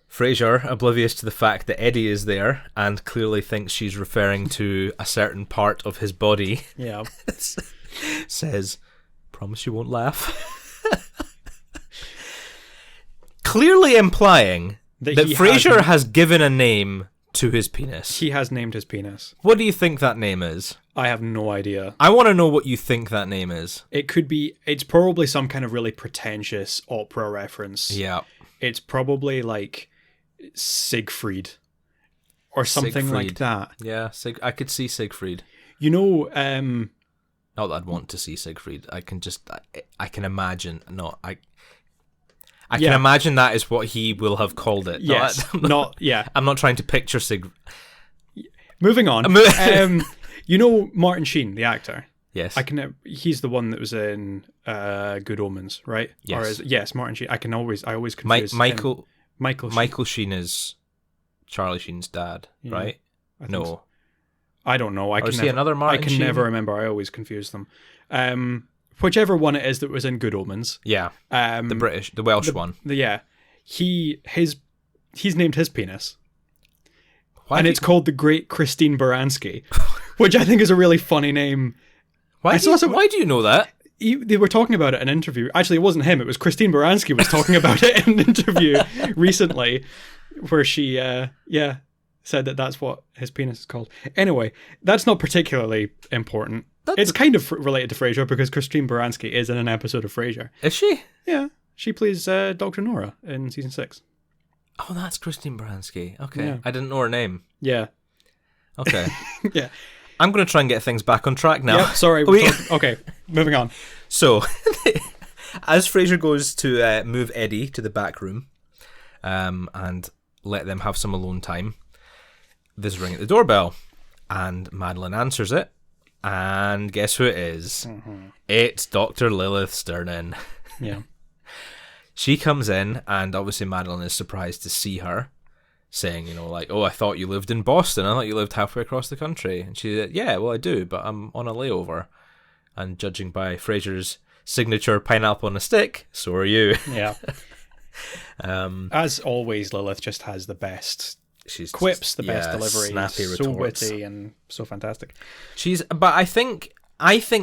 Frasier, oblivious to the fact that Eddie is there and clearly thinks she's referring to a certain part of his body, yeah, says, "Promise you won't laugh." Clearly implying that Frasier has given a name to his penis. He has named his penis. What do you think that name is? I have no idea. I want to know what you think that name is. It's probably some kind of really pretentious opera reference. Yeah. It's probably like Siegfried or something like that. Yeah, I could see Siegfried. You know, not that I'd want to see Siegfried. I can imagine. No, I can imagine that is what he will have called it. Yes, I'm not trying to picture Siegfried. Moving on. You know Martin Sheen, the actor? Yes. He's the one that was in Good Omens, right? Yes. Yes, Martin Sheen. I always confuse Michael Sheen. Michael Sheen is Charlie Sheen's dad, right? No. So. I don't know. Is he another Martin Sheen? Never remember. I always confuse them. Whichever one it is that was in Good Omens. Yeah. The Welsh one. He's named his penis. It's called the Great Christine Baranski, which I think is a really funny name. Why do you know that? They were talking about it in an interview. Actually, it wasn't him. It was Christine Baranski was talking about it in an interview recently, where she, said that that's what his penis is called. Anyway, that's not particularly important. It's kind of related to Frasier because Christine Baranski is in an episode of Frasier. Is she? Yeah. She plays Dr. Nora in season 6. Oh, that's Christine Baranski. Okay. Yeah. I didn't know her name. Yeah. Okay. Yeah. I'm going to try and get things back on track now. Yep, sorry. Okay, moving on. So, as Frasier goes to move Eddie to the back room and let them have some alone time, there's a ring at the doorbell, and Madeline answers it, and guess who it is? Mm-hmm. It's Dr. Lilith Sternin. Yeah. She comes in, and obviously Madeline is surprised to see her, saying, "Oh, I thought you lived in Boston. I thought you lived halfway across the country." And she said, "Yeah, well, I do, but I'm on a layover." And judging by Frasier's signature pineapple on a stick, so are you. Yeah. As always, Lilith just has the best quips, the best delivery, snappy retorts. So witty and so fantastic. But I think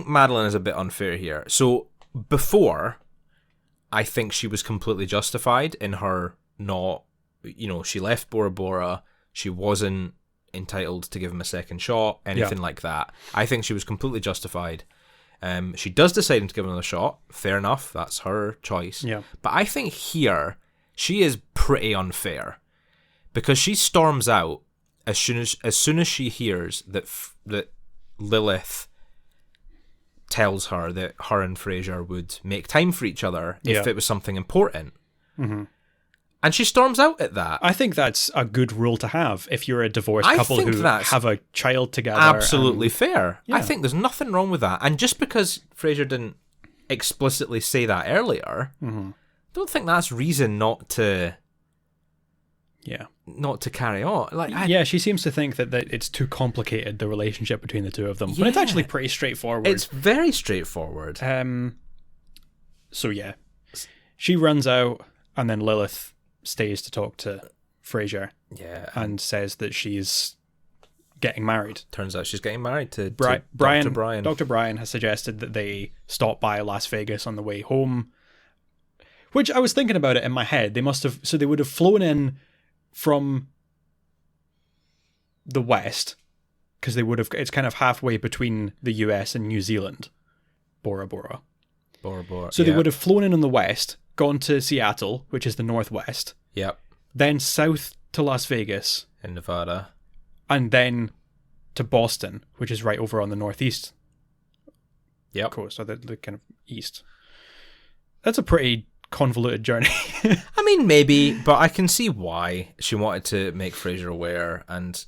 Madeline is a bit unfair here. So before, I think she was completely justified in her not, she left Bora Bora. She wasn't entitled to give him a second shot, anything like that. I think she was completely justified. She does decide to give him another shot. Fair enough. That's her choice. Yeah. But I think here, she is pretty unfair because she storms out as soon as she hears that Lilith tells her that her and Frasier would make time for each other if it was something important. Mm-hmm. And she storms out at that. I think that's a good rule to have if you're a divorced couple who have a child together. Absolutely fair. Yeah. I think there's nothing wrong with that. And just because Frasier didn't explicitly say that earlier, I don't think that's reason not to carry on. She seems to think that it's too complicated, the relationship between the two of them. But it's actually pretty straightforward. It's very straightforward. So yeah. She runs out and then Lilith stays to talk to Frasier. Yeah. And says that she's getting married. Turns out she's getting married to Brian. Dr. Brian. Dr. Brian has suggested that they stop by Las Vegas on the way home. Which I was thinking about it in my head. They would have flown in from the west, because it's kind of halfway between the US and New Zealand. Bora Bora. So they would have flown in on the west, gone to Seattle, which is the northwest. Yep. Then south to Las Vegas. In Nevada. And then to Boston, which is right over on the northeast. Yep. Coast, so the kind of east. That's a pretty convoluted journey. I mean, maybe, but I can see why she wanted to make Frasier aware, and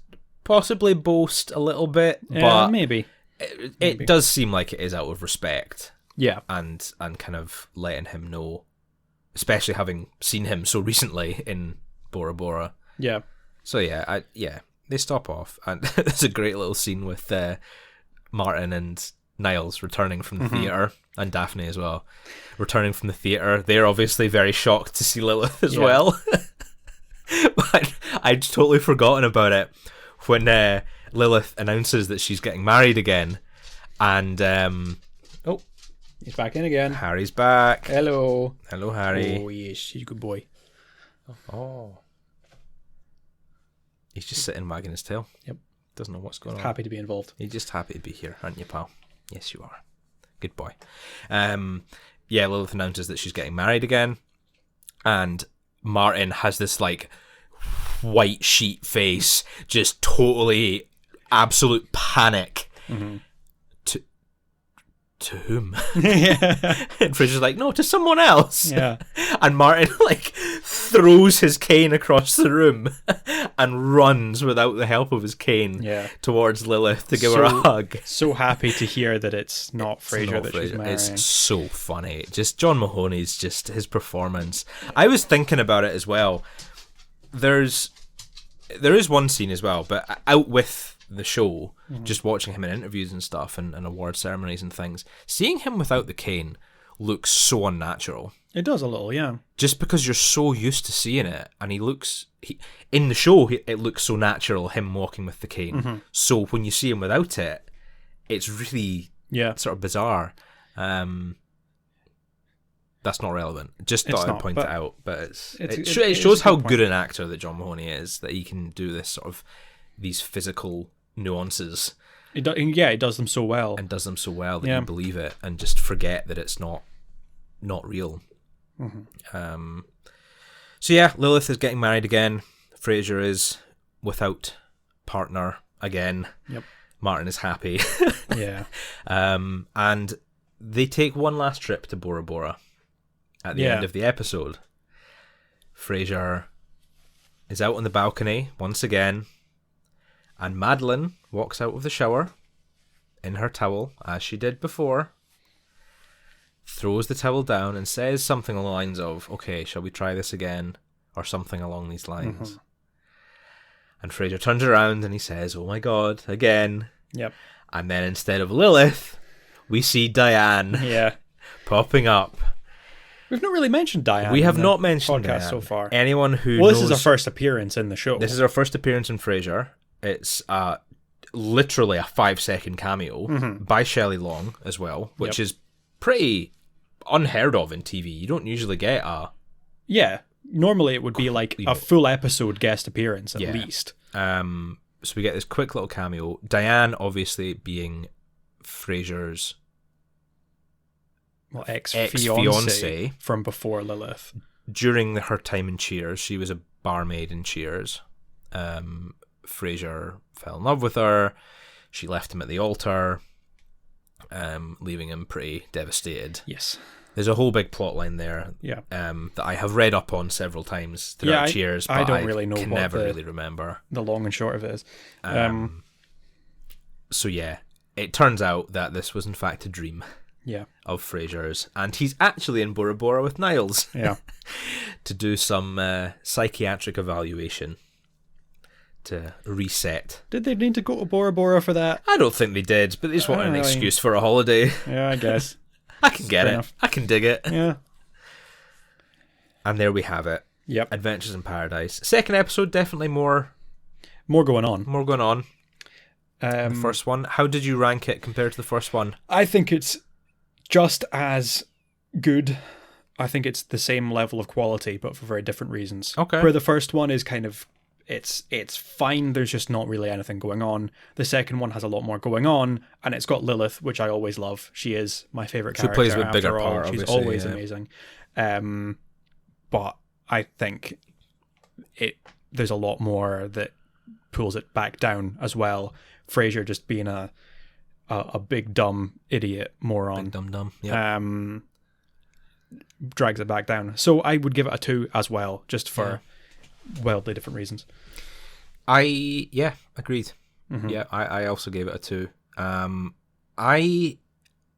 possibly boast a little bit, but maybe. It does seem like it is out of respect. Yeah. And kind of letting him know, especially having seen him so recently in Bora Bora. Yeah. So they stop off, and there's a great little scene with Martin and Niles returning from the theatre, and Daphne as well, returning from the theatre. They're obviously very shocked to see Lilith as well. But I'd totally forgotten about it when Lilith announces that she's getting married again, and he's back in again. Harry's back. Hello, Harry. Oh yes, he's a good boy. Oh, he's just sitting wagging his tail. Yep, doesn't know what's going on. Happy to be involved. You're just happy to be here, aren't you, pal? Yes, you are. Good boy. Lilith announces that she's getting married again, and Martin has this like white sheet face, just totally absolute panic. To whom? And Frasier's like, no, to someone else. Yeah. And Martin like throws his cane across the room and runs without the help of his cane towards Lilith to give her a hug. So happy to hear that it's not Frasier that she's marrying. It's so funny. Just John Mahoney's just his performance. I was thinking about it as well. There is one scene as well, but out with the show, just watching him in interviews and stuff and award ceremonies and things, seeing him without the cane looks so unnatural. It does a little, yeah. Just because you're so used to seeing it, and in the show it looks so natural, him walking with the cane. So when you see him without it, it's really sort of bizarre. That's not relevant. Just thought I'd point it out, but it shows how good an actor that John Mahoney is, that he can do this sort of these physical nuances. It does them so well. And does them so well that you believe it and just forget that it's not real. Lilith is getting married again. Frasier is without partner again. Yep. Martin is happy. Yeah. And they take one last trip to Bora Bora at the end of the episode. Frasier is out on the balcony once again, and Madeline walks out of the shower in her towel, as she did before, throws the towel down and says something along the lines of, okay, shall we try this again? Or something along these lines. And Frasier turns around and he says, oh my God, again. Yep. And then instead of Lilith, we see Diane popping up. We've not really mentioned Diane. We have not mentioned podcast Diane so far. Anyone who knows... this is our first appearance in the show. This is our first appearance in Frasier. It's literally a 5-second cameo by Shelley Long as well, which is pretty unheard of in TV. You don't usually get a... Yeah. Normally it would be like a full episode guest appearance at least. So we get this quick little cameo. Diane obviously being Frasier's ex-fiance from before Lilith. During her time in Cheers, she was a barmaid in Cheers. Frasier fell in love with her. She left him at the altar, leaving him pretty devastated. Yes. There's a whole big plot line there that I have read up on several times throughout Cheers, but I don't really know can never really remember. The long and short of it is. So it turns out that this was in fact a dream of Frasier's, and he's actually in Bora Bora with Niles to do some psychiatric evaluation to reset. Did they need to go to Bora Bora for that? I don't think they did, but they just wanted an excuse for a holiday. Yeah, I guess. I can get it. Enough. I can dig it. Yeah. And there we have it. Yep. Adventures in Paradise. Second episode, definitely more going on. More going on. The first one. How did you rank it compared to the first one? I think it's just as good. I think it's the same level of quality, but for very different reasons. Okay. Where the first one is kind of it's fine, there's just not really anything going on. The second one has a lot more going on, and it's got Lilith, which I always love. She is my favourite character. She plays with bigger power, she's always amazing. But I think there's a lot more that pulls it back down as well. Frasier just being a big dumb idiot moron. Big dumb, yeah. Drags it back down. So I would give it a 2 as well, just for wildly different reasons. Agreed. Mm-hmm. Yeah, I also gave it a 2. I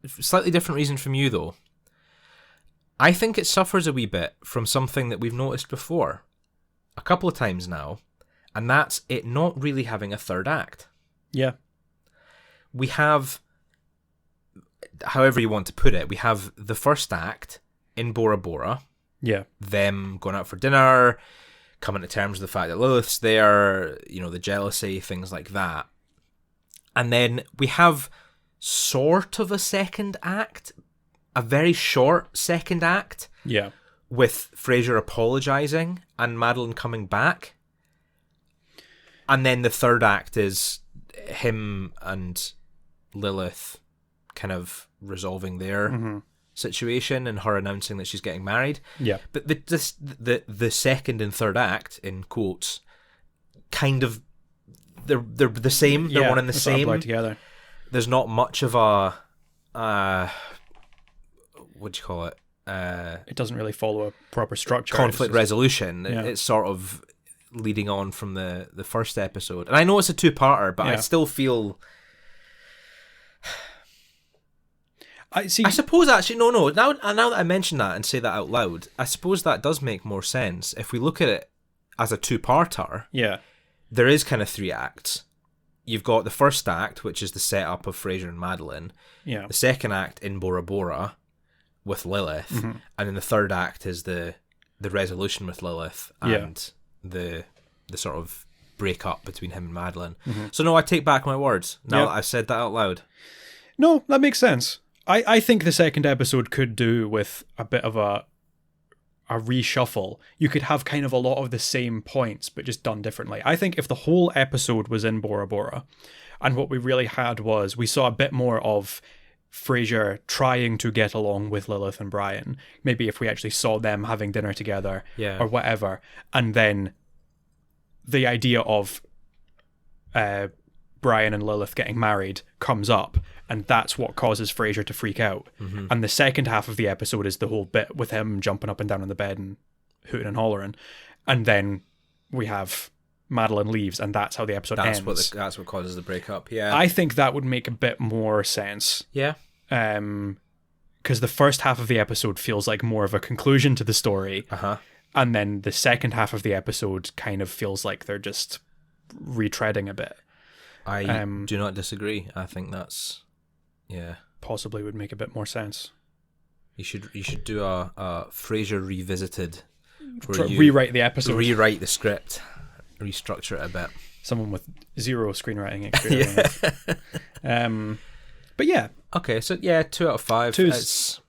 slightly different reason from you though. I think it suffers a wee bit from something that we've noticed before a couple of times now, and that's it not really having a third act. Yeah. We have, however you want to put it, we have the first act in Bora Bora. Yeah. Them going out for dinner, coming to terms with the fact that Lilith's there, the jealousy, things like that. And then we have sort of a second act, a very short second act. Yeah. With Frasier apologising and Madeline coming back. And then the third act is him and Lilith kind of resolving their situation and her announcing that she's getting married. Yeah. But the second and third act, in quotes, kind of they're the same. They're one and the same. Together. There's not much of a what do you call it? It doesn't really follow a proper structure. Conflict resolution. Yeah. It's sort of leading on from the first episode. And I know it's a 2-parter, but I still feel... I suppose actually, no. Now that I mention that and say that out loud, I suppose that does make more sense. If we look at it as a 2-parter, there is kind of 3 acts. You've got the first act, which is the setup of Frasier and Madeline. Yeah. The second act in Bora Bora with Lilith, and then the third act is the resolution with Lilith and the sort of break up between him and Madeline. So no, I take back my words now that I've said that out loud. No, that makes sense. I think the second episode could do with a bit of a reshuffle. You could have kind of a lot of the same points, but just done differently. I think if the whole episode was in Bora Bora, and what we really had was we saw a bit more of Frasier trying to get along with Lilith and Brian. Maybe if we actually saw them having dinner together or whatever. And then the idea of Brian and Lilith getting married comes up, and that's what causes Frasier to freak out. And the second half of the episode is the whole bit with him jumping up and down on the bed and hooting and hollering. And then we have Madeline leaves, and that's how the episode ends. That's what causes the breakup. Yeah, I think that would make a bit more sense. Yeah, because the first half of the episode feels like more of a conclusion to the story, and then the second half of the episode kind of feels like they're just retreading a bit. I do not disagree. I think that's possibly would make a bit more sense. You should do a Frasier revisited. Rewrite the episode. Rewrite the script. Restructure it a bit. Someone with 0 screenwriting experience. But yeah. Okay, so 2 out of 5. It's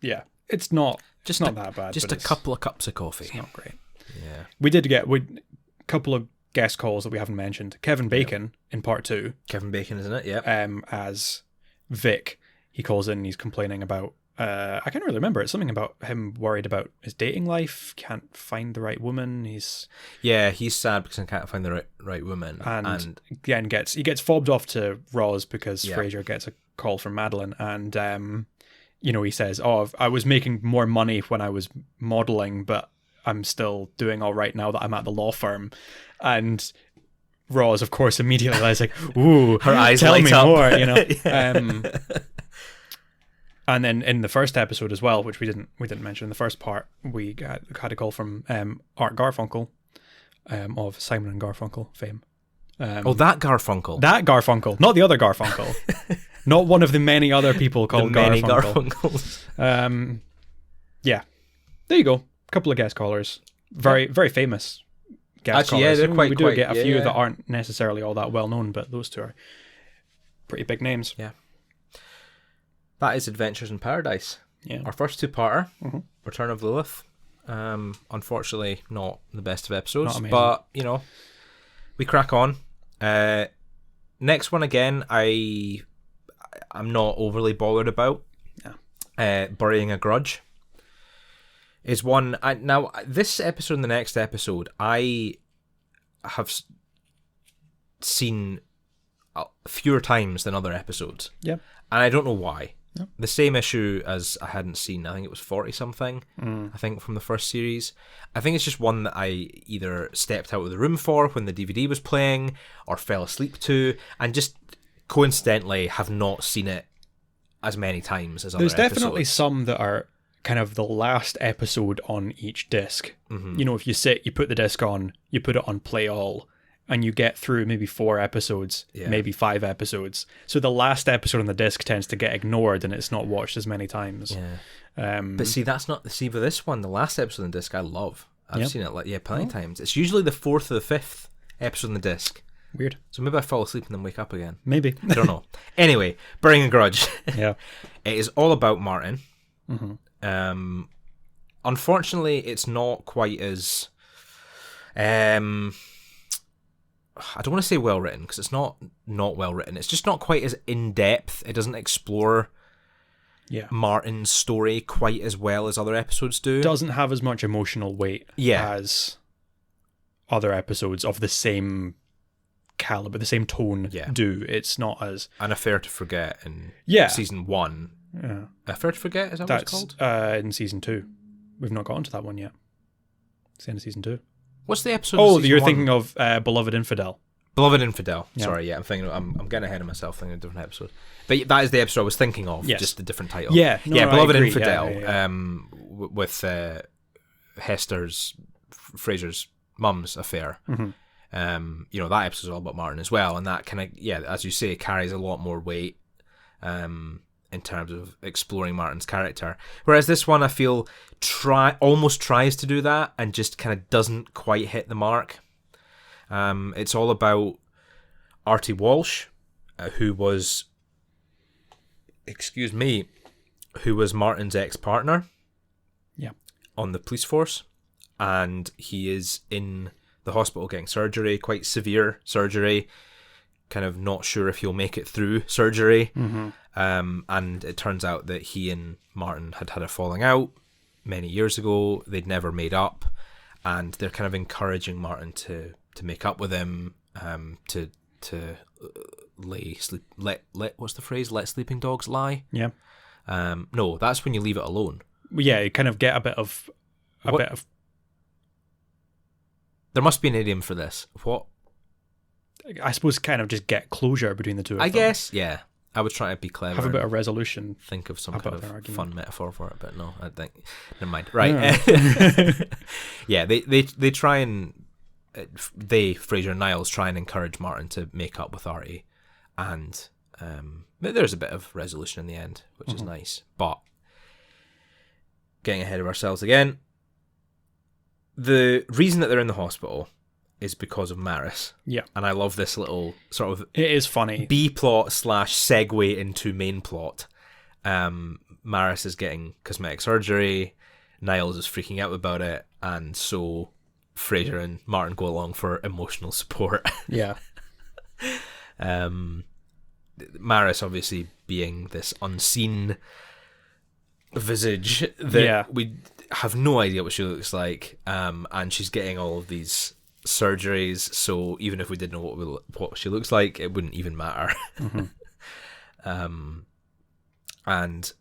not not that bad. Just a couple of cups of coffee. It's not great. Yeah. We did get a couple of guest calls that we haven't mentioned. Kevin Bacon in part 2. Kevin Bacon, isn't it? Yeah. As Vic, he calls in and he's complaining about I can't really remember. It's something about him worried about his dating life, can't find the right woman. He's sad because he can't find the right woman. And again he gets fobbed off to Roz because Frasier gets a call from Madeline, and he says, "Oh, I was making more money when I was modeling, but I'm still doing all right now that I'm at the law firm." And Roz, of course, immediately is like, "Ooh, her eyes tell light me up. more," And then in the first episode as well, which we didn't mention in the first part, we had a call from Art Garfunkel of Simon and Garfunkel fame. That Garfunkel. That Garfunkel, not the other Garfunkel. Not one of the many other people called many Garfunkel. Yeah. There you go. A couple of guest callers. Very, very famous guest callers. Yeah, they're we do get a few that aren't necessarily all that well known, but those two are pretty big names. Yeah. That is Adventures in Paradise. Yeah. Our first 2-parter, Return of Lilith. Unfortunately, not the best of episodes, but we crack on. Next one again, I'm not overly bothered about. Yeah. Burying a Grudge is one. Now this episode and the next episode, I have seen fewer times than other episodes. Yeah. And I don't know why. Yep. The same issue as I hadn't seen. I think it was 40-something, I think, from the first series. I think it's just one that I either stepped out of the room for when the DVD was playing or fell asleep to, and just coincidentally have not seen it as many times as other There's episodes. definitely some that are kind of the last episode on each disc. You know, if you sit, you put the disc on, you put it on play all, and you get through maybe 4 episodes, maybe 5 episodes. So the last episode on the disc tends to get ignored and it's not watched as many times. Yeah. But see, that's not... See, with this one, the last episode on the disc, I love. I've seen it plenty of times. It's usually the 4th or the 5th episode on the disc. Weird. So maybe I fall asleep and then wake up again. Maybe. I don't know. Anyway, Burning a Grudge. Yeah. It is all about Martin. Unfortunately, it's not quite as... I don't want to say well written, because it's not well written. It's just not quite as in depth. It doesn't explore Martin's story quite as well as other episodes do. Doesn't have as much emotional weight as other episodes of the same caliber, the same tone do. It's not as... And Affair to Forget in season 1. Yeah. Affair to Forget, is that what it's called? In season 2. We've not gotten to that one yet. It's the end of season 2. What's the episode? Oh, of you're 1? thinking of Beloved Infidel. Beloved Infidel. Yeah. Sorry, I'm thinking. I'm getting ahead of myself, thinking of a different episode. But that is the episode I was thinking of. Yes. Just a different title. Yeah, no, Beloved I agree. Infidel. Yeah. With Hester's Frasier's mum's affair. You know, that episode's all about Martin as well, and that kind of as you say, carries a lot more weight. In terms of exploring Martin's character. Whereas this one, I feel, almost tries to do that and just kind of doesn't quite hit the mark. It's all about Artie Walsh, who was Martin's ex-partner on the police force. And he is in the hospital getting surgery, quite severe surgery, kind of not sure if he'll make it through surgery. And it turns out that he and Martin had a falling out many years ago. They'd never made up, and they're kind of encouraging Martin to make up with him, to let what's the phrase? Let sleeping dogs lie. Yeah. No, that's when you leave it alone. Yeah, you kind of get a bit of. There must be an idiom for this. What? I suppose kind of just get closure between the two of them. I guess, yeah. I was trying to be clever. Have a bit of resolution. Think of some kind of fun metaphor for it, but no, I think... Never mind. Right. Yeah, they try and... Frasier and Niles try and encourage Martin to make up with Artie, and there's a bit of resolution in the end, which is nice. But getting ahead of ourselves again, the reason that they're in the hospital is because of Maris. Yeah. And I love this little sort of... It is funny. B-plot / segue into main plot. Maris is getting cosmetic surgery. Niles is freaking out about it. And so Frasier and Martin go along for emotional support. Yeah. Maris obviously being this unseen visage that we have no idea what she looks like. And she's getting all of these surgeries, so even if we did know what she looks like, it wouldn't even matter. And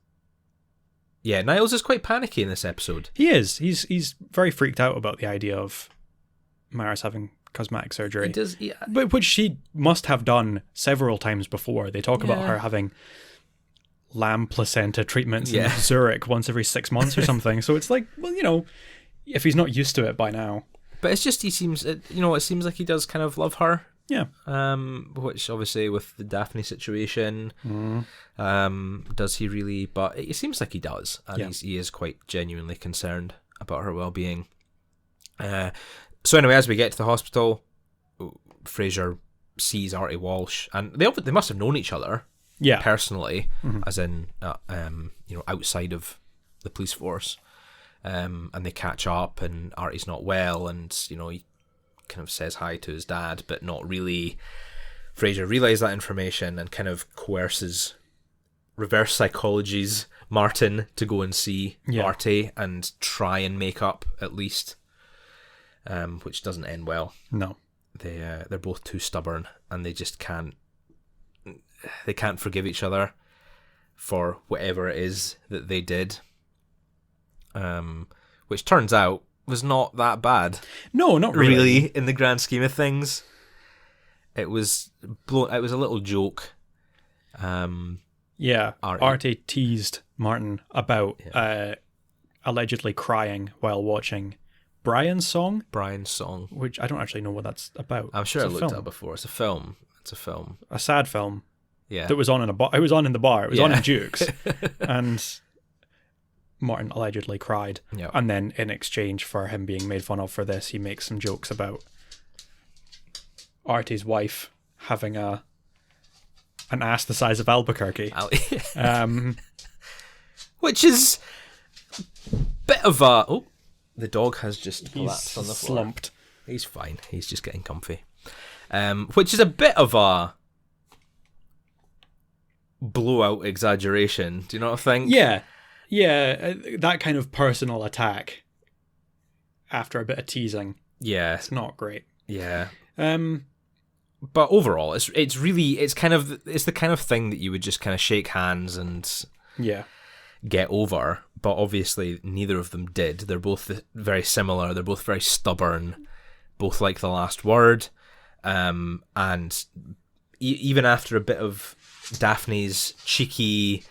yeah, Niles is quite panicky in this episode. He is. He's very freaked out about the idea of Maris having cosmetic surgery. He does, but which she must have done several times before. They talk about her having lamb placenta treatments in Zurich once every 6 months or something. So it's like, well, you know, if he's not used to it by now. But it's just, it seems like he does kind of love her. Yeah. Which obviously with the Daphne situation, does he really? But it seems like he does, and he is quite genuinely concerned about her well-being. So anyway, as we get to the hospital, Frasier sees Artie Walsh, and they must have known each other, personally, as in, outside of the police force. And they catch up, and Artie's not well, and he kind of says hi to his dad, but not really. Frasier relays that information and kind of coerces, reverse psychologies Martin to go and see Artie and try and make up at least, which doesn't end well. No, they're both too stubborn, and they just can't forgive each other. for whatever it is that they did, which turns out was not that bad. No, not really. In the grand scheme of things. It was a little joke. Artie teased Martin about allegedly crying while watching Brian's song, which I don't actually know what that's about. I'm sure I looked at before. It's a film. A sad film. Yeah. That was on in a bar. It was on in the bar. It was on in Duke's. And Martin allegedly cried. Yeah. And then in exchange for him being made fun of for this, he makes some jokes about Artie's wife having an ass the size of Albuquerque. Which is a bit of a... Oh, the dog has just collapsed on the floor. Slumped. He's fine. He's just getting comfy. Which is a bit of a blowout exaggeration. Do you know what I think? Yeah. That kind of personal attack after a bit of teasing. Yeah. It's not great. Yeah. But overall, it's the kind of thing that you would just kind of shake hands and get over. But obviously, neither of them did. They're both very similar. They're both very stubborn. Both like the last word. And even after a bit of Daphne's cheeky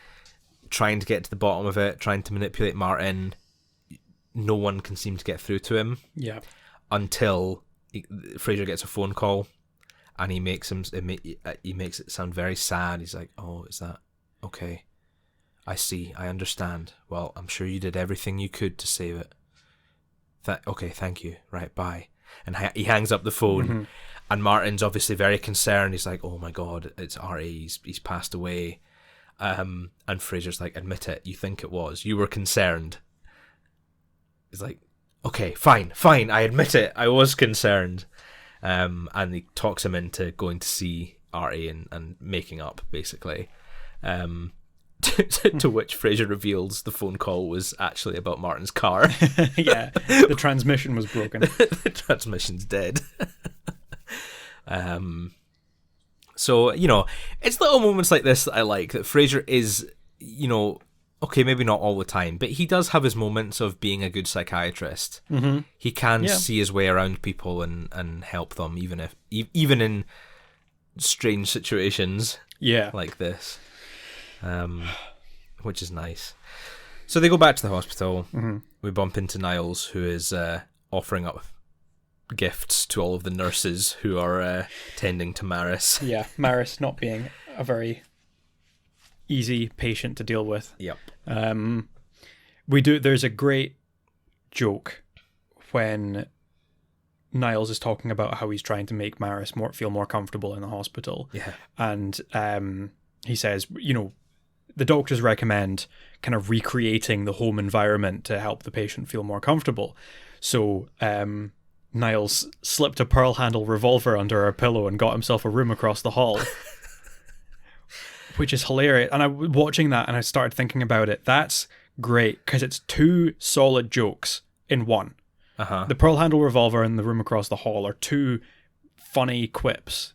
trying to get to the bottom of it, trying to manipulate Martin, no one can seem to get through to him. Yeah. Until Frasier gets a phone call. And he makes it sound very sad. He's like, "Oh, is that okay? I see. I understand. Well, I'm sure you did everything you could to save it. Okay, thank you. Right, bye." And he hangs up the phone. Mm-hmm. And Martin's obviously very concerned. He's like, "Oh my God, it's Artie. He's passed away." And Frasier's like, "Admit it. You think it was. You were concerned." He's like, "Okay, fine. I admit it. I was concerned." And he talks him into going to see Artie and making up, basically. To which Frasier reveals the phone call was actually about Martin's car. Yeah, the transmission was broken. The transmission's dead. So, it's little moments like this that I like, that Frasier is, okay, maybe not all the time, but he does have his moments of being a good psychiatrist. Mm-hmm. He can see his way around people and help them, even in strange situations like this, which is nice. So they go back to the hospital. Mm-hmm. We bump into Niles, who is offering up gifts to all of the nurses who are tending to Maris. Yeah, Maris not being a very easy patient to deal with. Yep. There's a great joke when Niles is talking about how he's trying to make Maris feel more comfortable in the hospital. Yeah. And he says, the doctors recommend kind of recreating the home environment to help the patient feel more comfortable. So Niles slipped a pearl handle revolver under her pillow and got himself a room across the hall. Which is hilarious. And I was watching that and I started thinking about it. That's great because it's two solid jokes in one. Uh-huh. The pearl handle revolver and the room across the hall are two funny quips.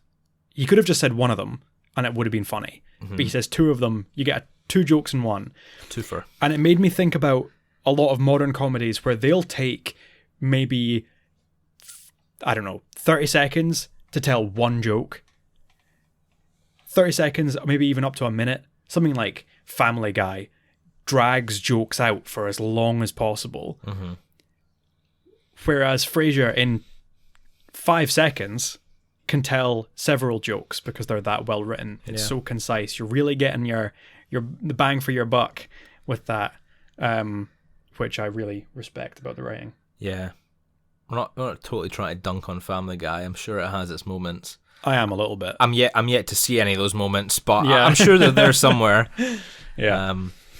He could have just said one of them and it would have been funny. Mm-hmm. But he says two of them. You get two jokes in one. Twofer. And it made me think about a lot of modern comedies where they'll take maybe, 30 seconds to tell one joke. 30 seconds, maybe even up to a minute. Something like Family Guy drags jokes out for as long as possible. Mm-hmm. Whereas Frasier, in 5 seconds, can tell several jokes because they're that well written. It's so concise. You're really getting the bang for your buck with that, which I really respect about the writing. Yeah. We're not totally trying to dunk on Family Guy. I'm sure it has its moments. I am a little bit. I'm yet to see any of those moments, but I'm sure that they're somewhere. Yeah.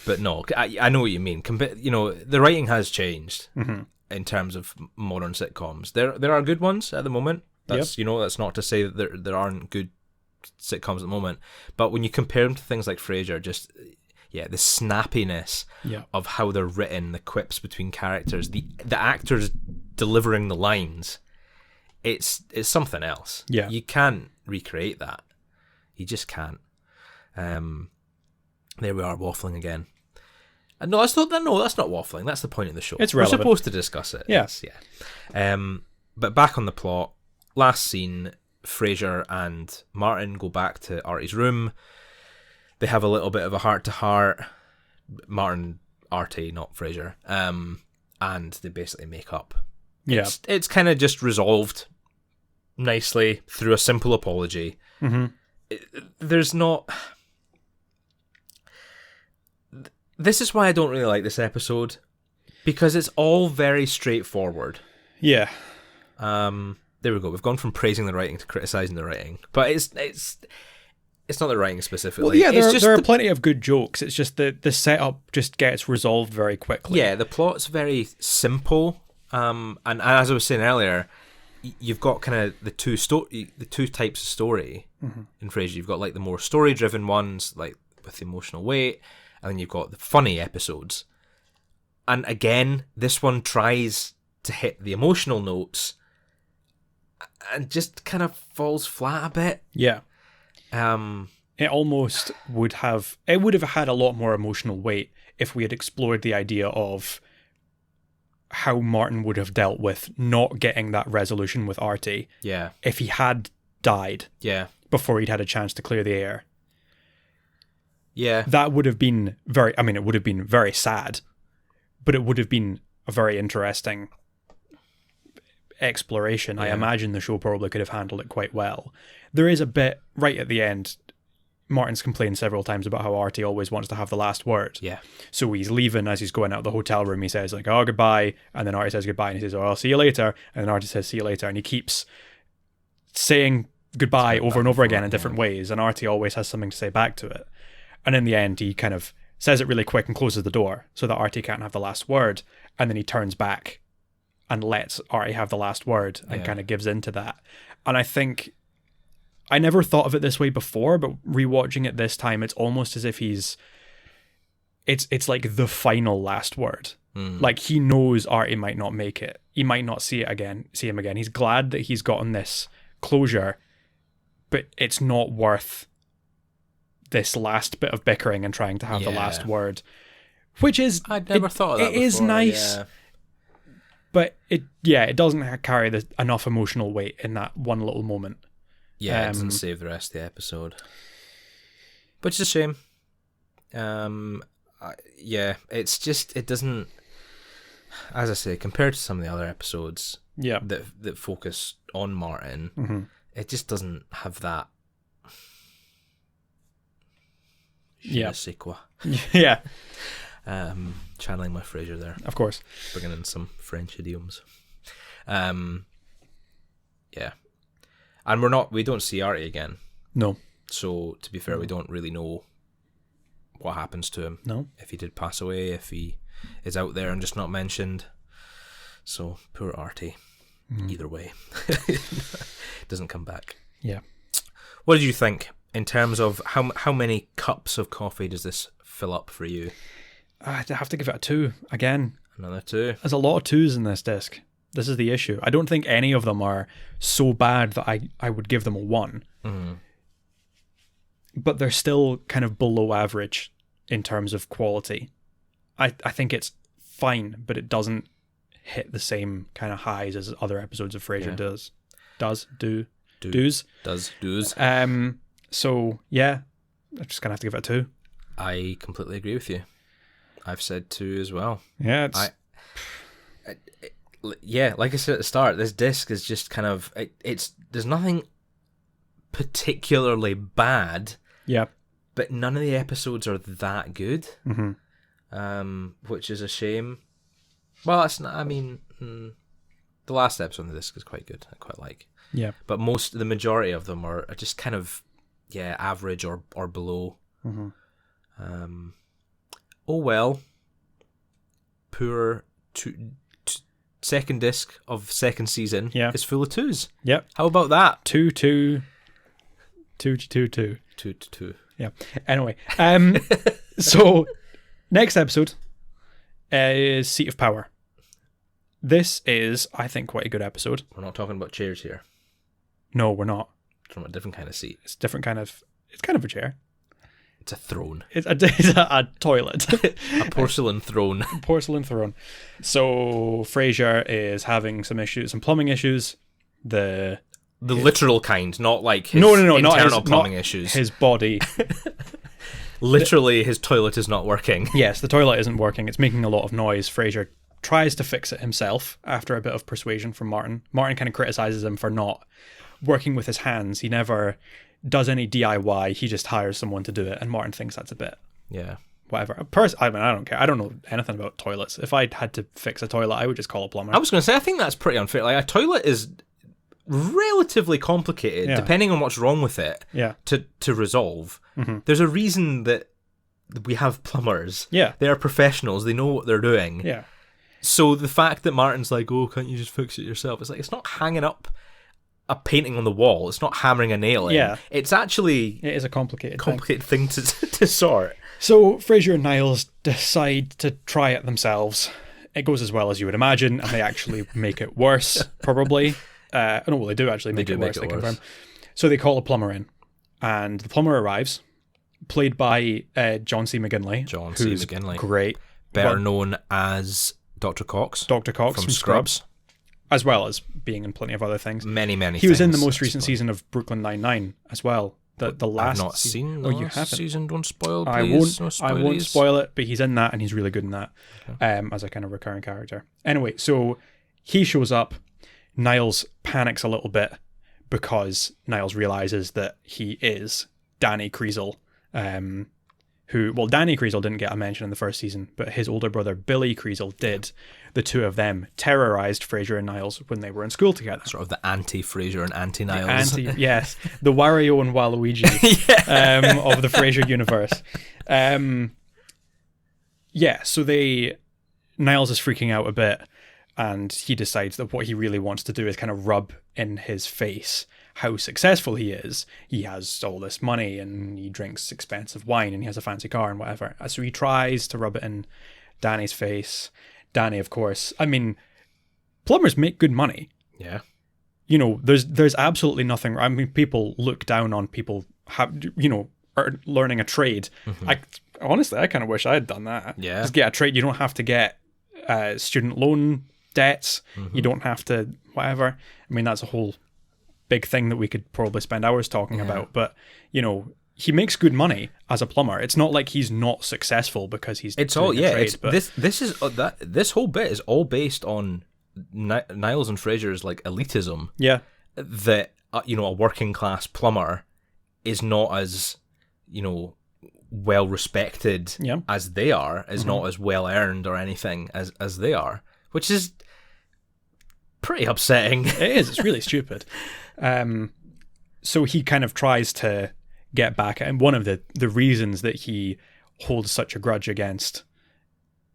But no, I know what you mean. The writing has changed in terms of modern sitcoms. There are good ones at the moment. That's that's not to say that there aren't good sitcoms at the moment. But when you compare them to things like Frasier, just the snappiness of how they're written, the quips between characters, the actors delivering the lines. It's something else. Yeah. You can't recreate that. You just can't. There we are, waffling again. No, that's not waffling. That's the point of the show. It's We're relevant. supposed to discuss it. Yes. Yeah. But back on the plot. Last scene, Frasier and Martin go back to Artie's room. They have a little bit of a heart-to-heart. Martin, Artie, not Frasier. And they basically make up. Yeah. It's kind of just resolved nicely through a simple apology. Mm-hmm. There's not... This is why I don't really like this episode, because it's all very straightforward. Yeah. There we go. We've gone from praising the writing to criticising the writing, but it's not the writing specifically. Well, yeah, It's there are plenty of good jokes. It's just the setup just gets resolved very quickly. Yeah, the plot's very simple. And as I was saying earlier, you've got kind of the two types of story in Frasier. You've got like the more story-driven ones, like with emotional weight, and then you've got the funny episodes. And again, this one tries to hit the emotional notes and just kind of falls flat a bit. Yeah. It almost would have had a lot more emotional weight if we had explored the idea of how Martin would have dealt with not getting that resolution with Artie. Yeah. If he had died. Yeah. Before he'd had a chance to clear the air. Yeah. That would have been it would have been very sad, but it would have been a very interesting exploration. Yeah. I imagine the show probably could have handled it quite well. There is a bit right at the end. Martin's complained several times about how Artie always wants to have the last word. Yeah. So he's leaving. As he's going out of the hotel room, he says like, "Oh, goodbye," and then Artie says goodbye, and he says, "Oh, I'll see you later," and then Artie says, "See you later," and he keeps saying goodbye over and over again in different ways, and Artie always has something to say back to it. And in the end, he kind of says it really quick and closes the door so that Artie can't have the last word, and then he turns back and lets Artie have the last word and kind of gives into that. And I think I never thought of it this way before, but rewatching it this time, it's almost as if it's like the final last word. Like he knows Artie might not make it. He might not see him again. He's glad that he's gotten this closure, but it's not worth this last bit of bickering and trying to have the last word, which is I'd never thought of that. It is nice, but it doesn't carry enough emotional weight in that one little moment. Yeah, it doesn't save the rest of the episode, which is a shame. It's just, it doesn't, as I say, compared to some of the other episodes that focus on Martin, it just doesn't have that. Yeah. Yeah. Channeling my Frasier there. Of course. Bringing in some French idioms. Yeah. And we don't see Artie again. No. So, to be fair, we don't really know what happens to him. No. If he did pass away, if he is out there and just not mentioned. So, poor Artie. Either way. Doesn't come back. Yeah. What did you think in terms of how many cups of coffee does this fill up for you? I have to give it a 2 again. Another 2. There's a lot of 2s in this disc. This is the issue. I don't think any of them are so bad that I would give them a 1. But they're still kind of below average in terms of quality. I think it's fine, but it doesn't hit the same kind of highs as other episodes of Frasier does. So, yeah, I'm just going to have to give it a 2. I completely agree with you. I've said 2 as well. Yeah, like I said at the start, this disc is just kind of, there's nothing particularly bad. Yeah. But none of the episodes are that good. Which is a shame. Well, it's not, the last episode of the disc is quite good. I quite like. Yeah. But the majority of them are just kind of, average or below. Oh well. Poor second disc of second season is full of 2s. Yep. How about that? 2, 2, 2, 2, 2. 2 to 2. Yeah. Anyway, so next episode is Seat of Power. This is, I think, quite a good episode. We're not talking about chairs here. No, we're not. We're talking about a different kind of seat. It's kind of a chair. It's a throne. It's a toilet. A porcelain throne. Porcelain throne. So Frasier is having some plumbing issues. The literal kind, not like his no, internal not plumbing issues. His body. Literally, his toilet is not working. Yes, the toilet isn't working. It's making a lot of noise. Frasier tries to fix it himself after a bit of persuasion from Martin. Martin kind of criticizes him for not working with his hands. He never does any DIY. He just hires someone to do it, and Martin thinks that's a bit whatever. I don't care. I don't know anything about toilets. If I had to fix a toilet, I would just call a plumber. I was going to say, I think that's pretty unfair. Like, a toilet is relatively complicated, depending on what's wrong with it, to resolve. Mm-hmm. There's a reason that we have plumbers. Yeah. They are professionals. They know what they're doing. Yeah. So the fact that Martin's like, oh, can't you just fix it yourself? It's like, it's not hanging up a painting on the wall. It's not hammering a nail in. Yeah. It's actually... It is a complicated thing to sort. So Frasier and Niles decide to try it themselves. It goes as well as you would imagine, and they actually make it worse, probably. No, well, they do actually make it worse. They confirm. So they call a plumber in, and the plumber arrives, played by John C McGinley. John C McGinley. Great. Better known as Dr. Cox. Dr. Cox from Scrubs. As well as being in plenty of other things. Many things. He was in the most recent season of Brooklyn Nine-Nine as well. The last I've not seen the last season. Don't spoil, please. I won't spoil it, but he's in that, and he's really good in that, as a kind of recurring character. Anyway, so he shows up. Niles panics a little bit because Niles realizes that he is Danny Kriesel, Danny Kriesel didn't get a mention in the first season, but his older brother Billy Kriesel did. The two of them terrorized Frasier and Niles when they were in school together. Sort of the anti-Frasier and anti-Niles. Yes, the Wario and Waluigi of the Frasier universe. So Niles is freaking out a bit, and he decides that what he really wants to do is kind of rub in his face how successful he is. He has all this money, and he drinks expensive wine, and he has a fancy car and whatever. So he tries to rub it in Danny's face. Danny, of course, I mean, plumbers make good money. Yeah. You know, there's absolutely nothing. I mean, people look down on people learning a trade. Mm-hmm. I kind of wish I had done that. Yeah. Just get a trade. You don't have to get student loan debts. Mm-hmm. You don't have to whatever. I mean, that's a whole big thing that we could probably spend hours talking about. But, you know, he makes good money as a plumber. It's not like he's not successful because he's doing a trade. This whole bit is all based on Niles and Frasier's like elitism. Yeah. That a working class plumber is not as well respected as they are, is not as well earned or anything as they are, which is pretty upsetting. It is. It's really stupid. So he kind of tries to get back, and one of the reasons that he holds such a grudge against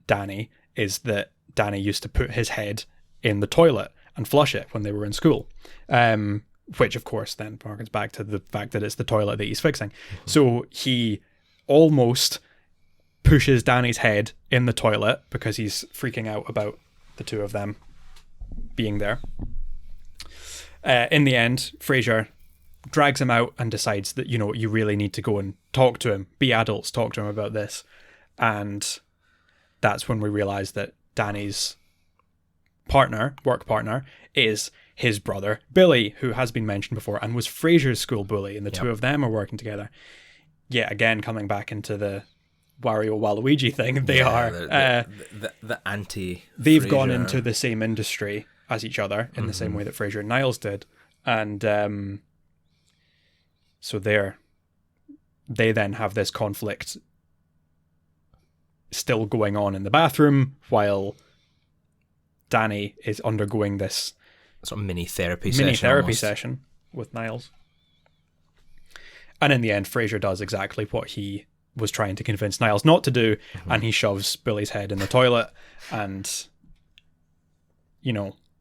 Danny is that Danny used to put his head in the toilet and flush it when they were in school, which of course then harkens back to the fact that it's the toilet that he's fixing. Mm-hmm. So he almost pushes Danny's head in the toilet because he's freaking out about the two of them being there. In the end, Frasier drags him out and decides that, you really need to go and talk to him, be adults, talk to him about this. And that's when we realize that Danny's work partner, is his brother, Billy, who has been mentioned before and was Frasier's school bully, and the two of them are working together. Yeah, again, coming back into the Wario Waluigi thing, they are... The anti... They've gone into the same industry as each other in the same way that Frasier and Niles did. And so they then have this conflict still going on in the bathroom while Danny is undergoing this sort of mini therapy session with Niles. And in the end, Frasier does exactly what he was trying to convince Niles not to do, and he shoves Billy's head in the toilet, and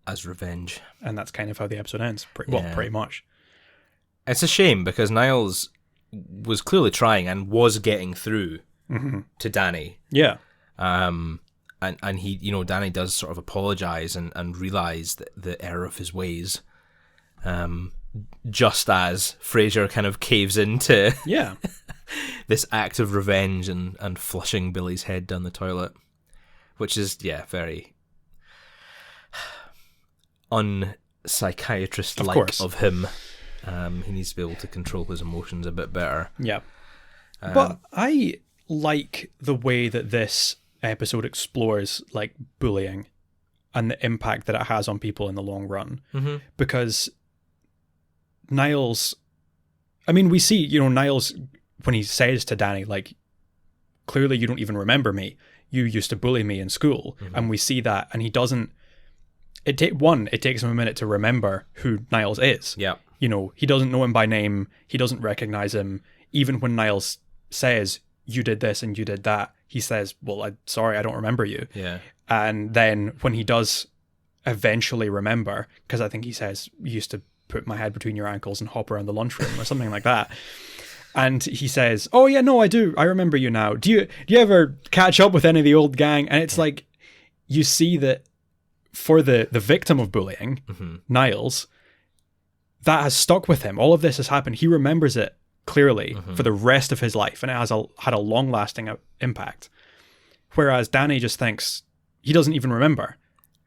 as revenge. And that's kind of how the episode ends. Pretty much. It's a shame because Niles was clearly trying and was getting through to Danny. Yeah. And he, Danny does sort of apologize and realize the error of his ways. Just as Frasier kind of caves into this act of revenge and flushing Billy's head down the toilet, which is very unpsychiatrist-like of him. He needs to be able to control his emotions a bit better. Yeah. But I like the way that this episode explores like bullying and the impact that it has on people in the long run. Mm-hmm. Because Niles, I mean, we see, Niles, when he says to Danny, like, clearly you don't even remember me. You used to bully me in school. Mm-hmm. And we see that, and he doesn't, it takes him a minute to remember who Niles is. Yeah. He doesn't know him by name. He doesn't recognize him. Even when Niles says, you did this and you did that, he says, well, I'm sorry, I don't remember you. Yeah. And then when he does eventually remember, because I think he says, you used to put my head between your ankles and hop around the lunchroom or something like that. And he says, oh yeah, no, I do. I remember you now. Do you ever catch up with any of the old gang? And it's like, you see that for the victim of bullying, mm-hmm. Niles, that has stuck with him. All of this has happened. He remembers it clearly mm-hmm. for the rest of his life, and it has had a long-lasting impact. Whereas Danny just thinks he doesn't even remember.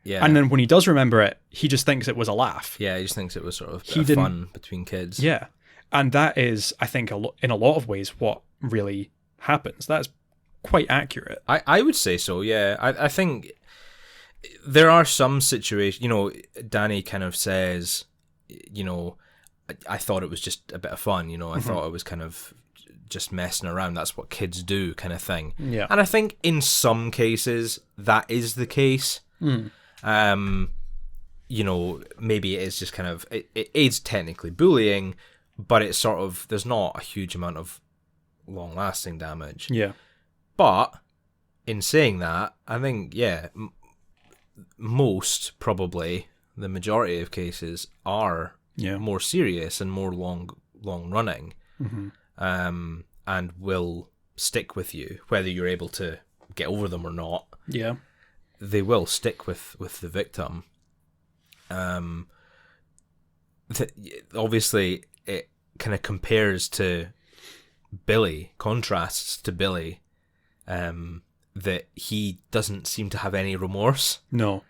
Yeah. And then when he does remember it, he just thinks it was a laugh. Yeah, he just thinks it was sort of a bit of fun between kids. Yeah. And that is, I think, in a lot of ways what really happens. That's quite accurate. I would say so, yeah. I think there are some situations, Danny kind of says, I thought it was just a bit of fun, I mm-hmm. thought it was kind of just messing around. That's what kids do, kind of thing. Yeah. And I think in some cases that is the case. Mm. Maybe it is just kind of, it is technically bullying, but it's sort of, there's not a huge amount of long lasting damage. Yeah. But in saying that, I think, most, probably the majority of cases are more serious and more long running, mm-hmm. And will stick with you, whether you're able to get over them or not. Yeah. They will stick with the victim. Obviously, it kind of compares to Billy, contrasts to Billy, that he doesn't seem to have any remorse. No.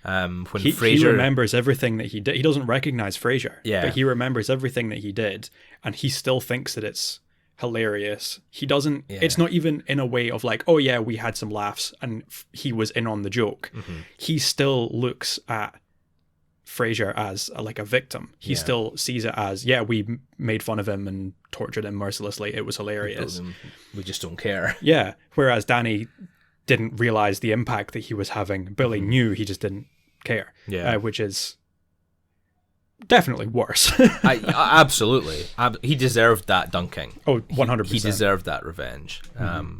When he Frasier remembers everything that he did. He doesn't recognize Frasier, yeah. but he remembers everything that he did, and he still thinks that it's hilarious. He doesn't. Yeah. It's not even in a way of like, oh yeah, we had some laughs, and he was in on the joke. Mm-hmm. He still looks at Frasier as like a victim. He still sees it as, we made fun of him and tortured him mercilessly. It was hilarious. We just don't care. Yeah. Whereas Danny didn't realize the impact that he was having. Billy mm-hmm. knew, he just didn't care. Yeah. Which is definitely worse. Absolutely. He deserved that dunking. Oh, 100%. He deserved that revenge. Mm-hmm.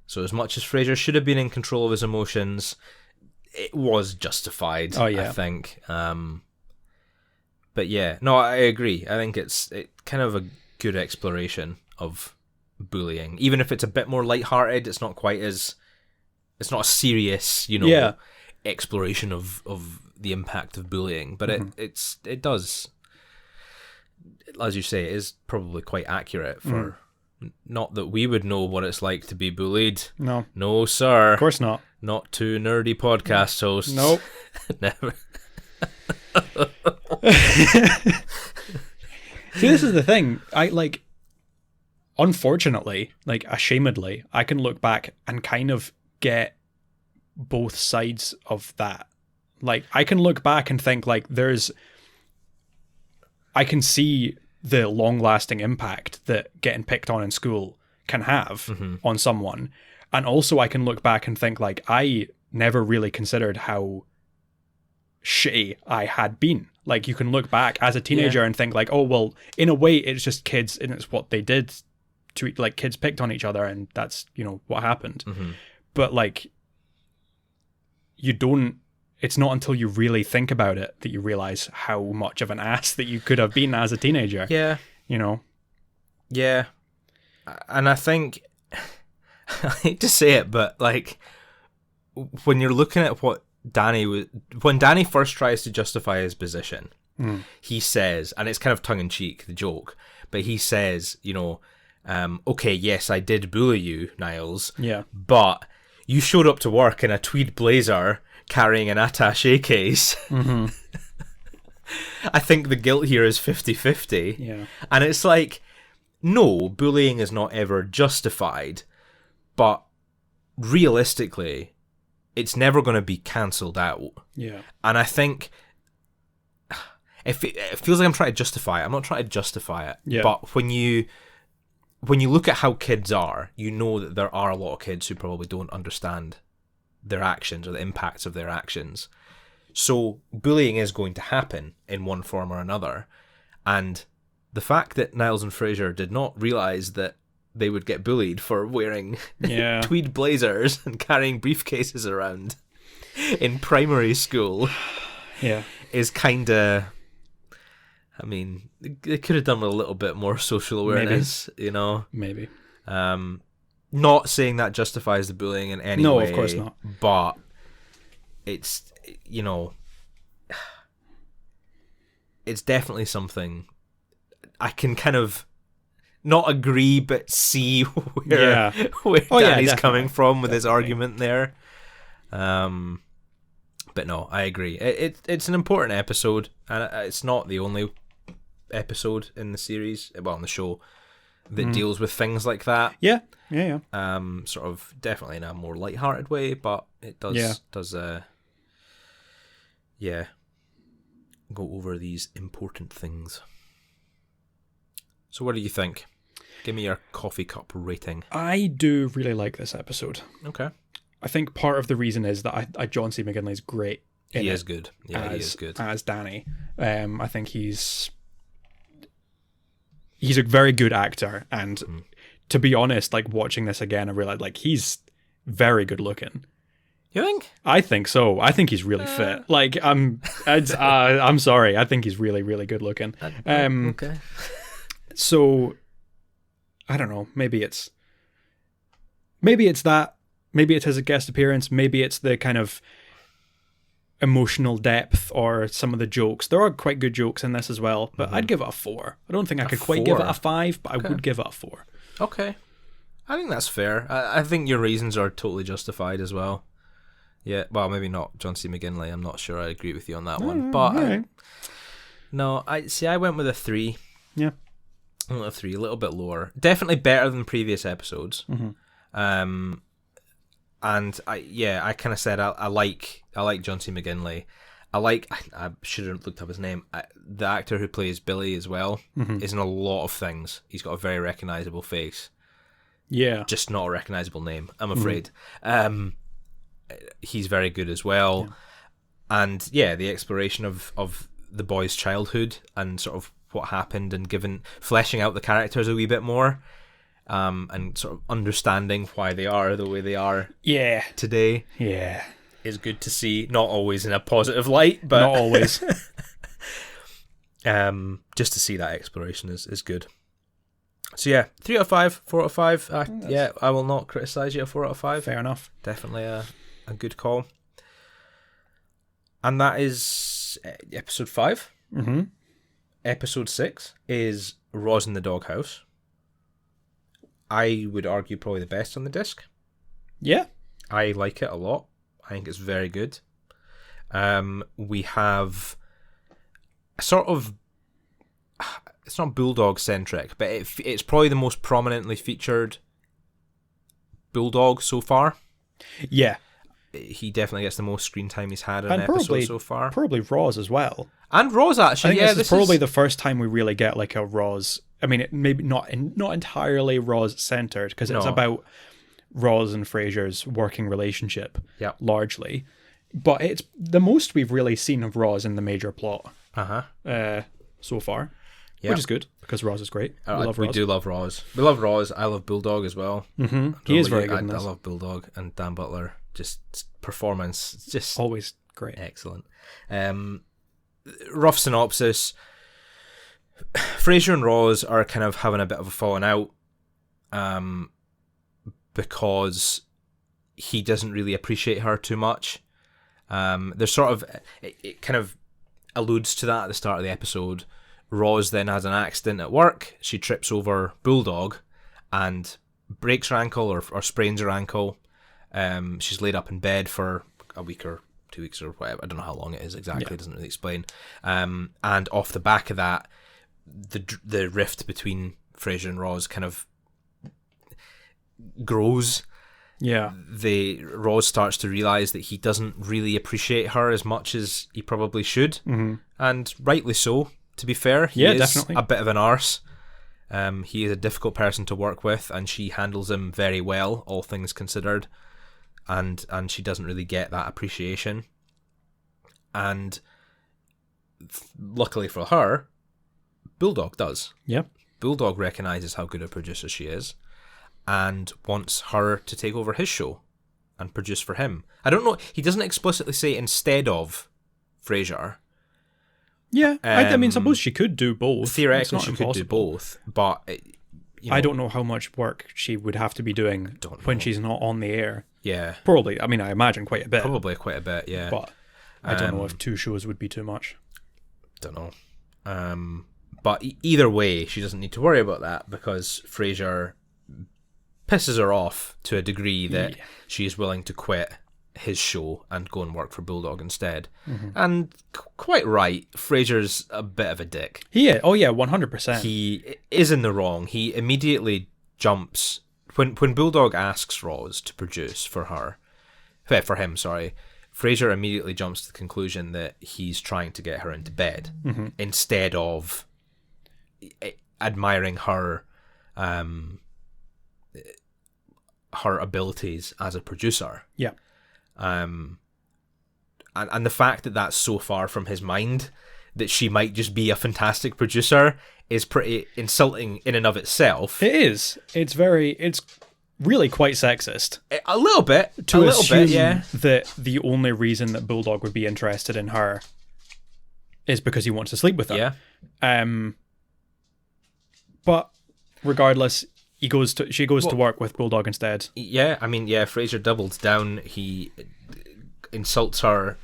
So as much as Frasier should have been in control of his emotions, it was justified, I think. But yeah, no, I agree. I think it's kind of a good exploration of bullying. Even if it's a bit more lighthearted, it's not quite as... It's not a serious, exploration of the impact of bullying. But mm-hmm. it does, as you say, it is probably quite accurate for... Not that we would know what it's like to be bullied. No. No, sir. Of course not. Not two nerdy podcast hosts. Nope. Never. See, this is the thing. Unfortunately, ashamedly, I can look back and kind of get both sides of that. I can look back and think I can see the long-lasting impact that getting picked on in school can have mm-hmm. on someone. And also I can look back and think I never really considered how shitty I had been. You can look back as a teenager and think oh, well, in a way it's just kids and it's what they did to kids picked on each other and that's, what happened. Mm-hmm. But you don't, it's not until you really think about it that you realize how much of an ass that you could have been as a teenager. Yeah. Yeah. And I think, I hate to say it, but when you're looking at what when Danny first tries to justify his position, he says, and it's kind of tongue in cheek, the joke, but he says, okay, yes, I did bully you, Niles. Yeah. But you showed up to work in a tweed blazer carrying an attaché case. Mm-hmm. I think the guilt here is 50-50. Yeah. And it's like, no, bullying is not ever justified, but realistically, it's never going to be cancelled out. Yeah. And I think it feels like I'm trying to justify it. I'm not trying to justify it. Yeah. But when you look at how kids are, you know that there are a lot of kids who probably don't understand their actions or the impacts of their actions. So bullying is going to happen in one form or another. And the fact that Niles and Frasier did not realise that they would get bullied for wearing tweed blazers and carrying briefcases around in primary school is kind of... I mean, they could have done with a little bit more social awareness, you know? Maybe. Not saying that justifies the bullying in any way. No, of course not. But it's, you know, it's definitely something I can kind of not agree but see where Danny's coming from with his argument there. But no, I agree. It's an important episode, and it's not the only episode in the series, well, in the show, that deals with things like that. Yeah. Sort of definitely in a more lighthearted way, but it does go over these important things. So what do you think? Give me your coffee cup rating. I do really like this episode. Okay. I think part of the reason is that I John C McGinley is great. He is good. Yeah, he is good as Danny. I think he's a very good actor, and to be honest, like watching this again, I realized like he's very good looking. You think? I think so. I think he's really fit. Like I'm sorry. I think he's really, really good looking. Okay. So I don't know. Maybe it's that. Maybe it has a guest appearance. Maybe it's the kind of emotional depth or some of the jokes. There are quite good jokes in this as well, but I'd give it a 4. I don't think I could quite give it a 5, but I would give it a 4. Okay. I think that's fair. I think your reasons are totally justified as well. Yeah, well, maybe not John C. McGinley. I'm not sure I agree with you on that one. But right. I went with a 3. Yeah. I went with a 3, a little bit lower. Definitely better than previous episodes. And I kind of said I like John C. McGinley. I should have looked up his name. The actor who plays Billy as well is in a lot of things. He's got a very recognisable face. Yeah. Just not a recognisable name, I'm afraid. He's very good as well. Yeah. And yeah, the exploration of the boy's childhood and sort of what happened, and fleshing out the characters a wee bit more. And sort of understanding why they are the way they are today is good to see. Not always in a positive light, but not always. Just to see that exploration is good. So yeah, 3 out of 5, 4 out of 5. I will not criticise you a 4 out of 5. Fair enough. Definitely a good call. And that is episode 5. Episode 6 is Roz in the Doghouse. I would argue probably the best on the disc. Yeah. I like it a lot. I think it's very good. We have a sort of... It's not Bulldog-centric, but it's probably the most prominently featured Bulldog so far. Yeah. He definitely gets the most screen time he's had in an episode so far. Probably Roz as well. And Roz, actually. I think this is probably the first time we really get like a Roz... I mean, it maybe not entirely Roz-centered, because it's about Roz and Frasier's working relationship, largely. But it's the most we've really seen of Roz in the major plot so far, which is good, because Roz is great. We do love Roz. We love Roz. I love Bulldog as well. He is very good in this. I love Bulldog, and Dan Butler, just performance, just always great. Excellent. Rough synopsis. Frasier and Roz are kind of having a bit of a falling out because he doesn't really appreciate her too much. There's sort of... It kind of alludes to that at the start of the episode. Roz then has an accident at work. She trips over Bulldog, and breaks her ankle or sprains her ankle. She's laid up in bed for a week or 2 weeks or whatever. I don't know how long it is exactly. It doesn't really explain. And off the back of that, the rift between Frasier and Roz kind of grows. Yeah. Roz starts to realise that he doesn't really appreciate her as much as he probably should. Mm-hmm. And rightly so, to be fair. He is definitely a bit of an arse. He is a difficult person to work with, and she handles him very well, all things considered. And she doesn't really get that appreciation. And luckily for her, Bulldog does. Yep. Bulldog recognises how good a producer she is and wants her to take over his show and produce for him. I don't know, he doesn't explicitly say instead of Frasier. Yeah, I mean, suppose she could do both. Theoretically, she could do both, but... I don't know how much work she would have to be doing when she's not on the air. Yeah. Probably, I mean, I imagine quite a bit. Probably quite a bit, yeah. But I don't know if 2 shows would be too much. Don't know. But either way, she doesn't need to worry about that because Frasier pisses her off to a degree that she is willing to quit his show and go and work for Bulldog instead. Mm-hmm. And quite right, Frasier's a bit of a dick. He is. Oh yeah, 100%. He is in the wrong. He immediately jumps when Bulldog asks Roz to produce for him. Frasier immediately jumps to the conclusion that he's trying to get her into bed instead of admiring her abilities as a producer. Yeah. And the fact that that's so far from his mind, that she might just be a fantastic producer, is pretty insulting in and of itself. It is. It's really quite sexist. A little bit. To assume that the only reason that Bulldog would be interested in her is because he wants to sleep with her. Yeah. But regardless, she goes to work with Bulldog instead. Yeah, I mean, Frasier doubles down. He insults her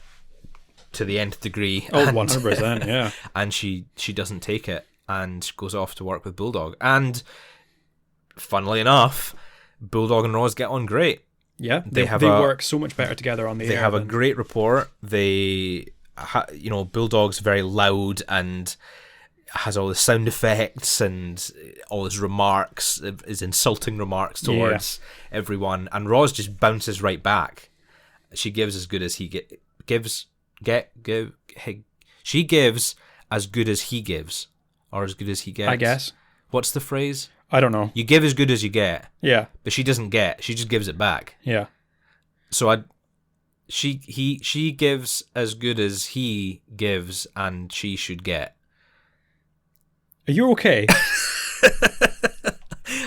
to the nth degree. Oh, 100%, yeah. And she doesn't take it and goes off to work with Bulldog. And funnily enough, Bulldog and Roz get on great. Yeah, they work so much better together on the air. They have a great rapport. Bulldog's very loud and has all the sound effects and all his remarks, his insulting remarks towards everyone, and Roz just bounces right back. She gives as good as he gives. She gives as good as he gives, or as good as he gets. I guess. What's the phrase? I don't know. You give as good as you get. Yeah. But she doesn't get. She just gives it back. Yeah. So she gives as good as he gives, and she should get. Are you okay?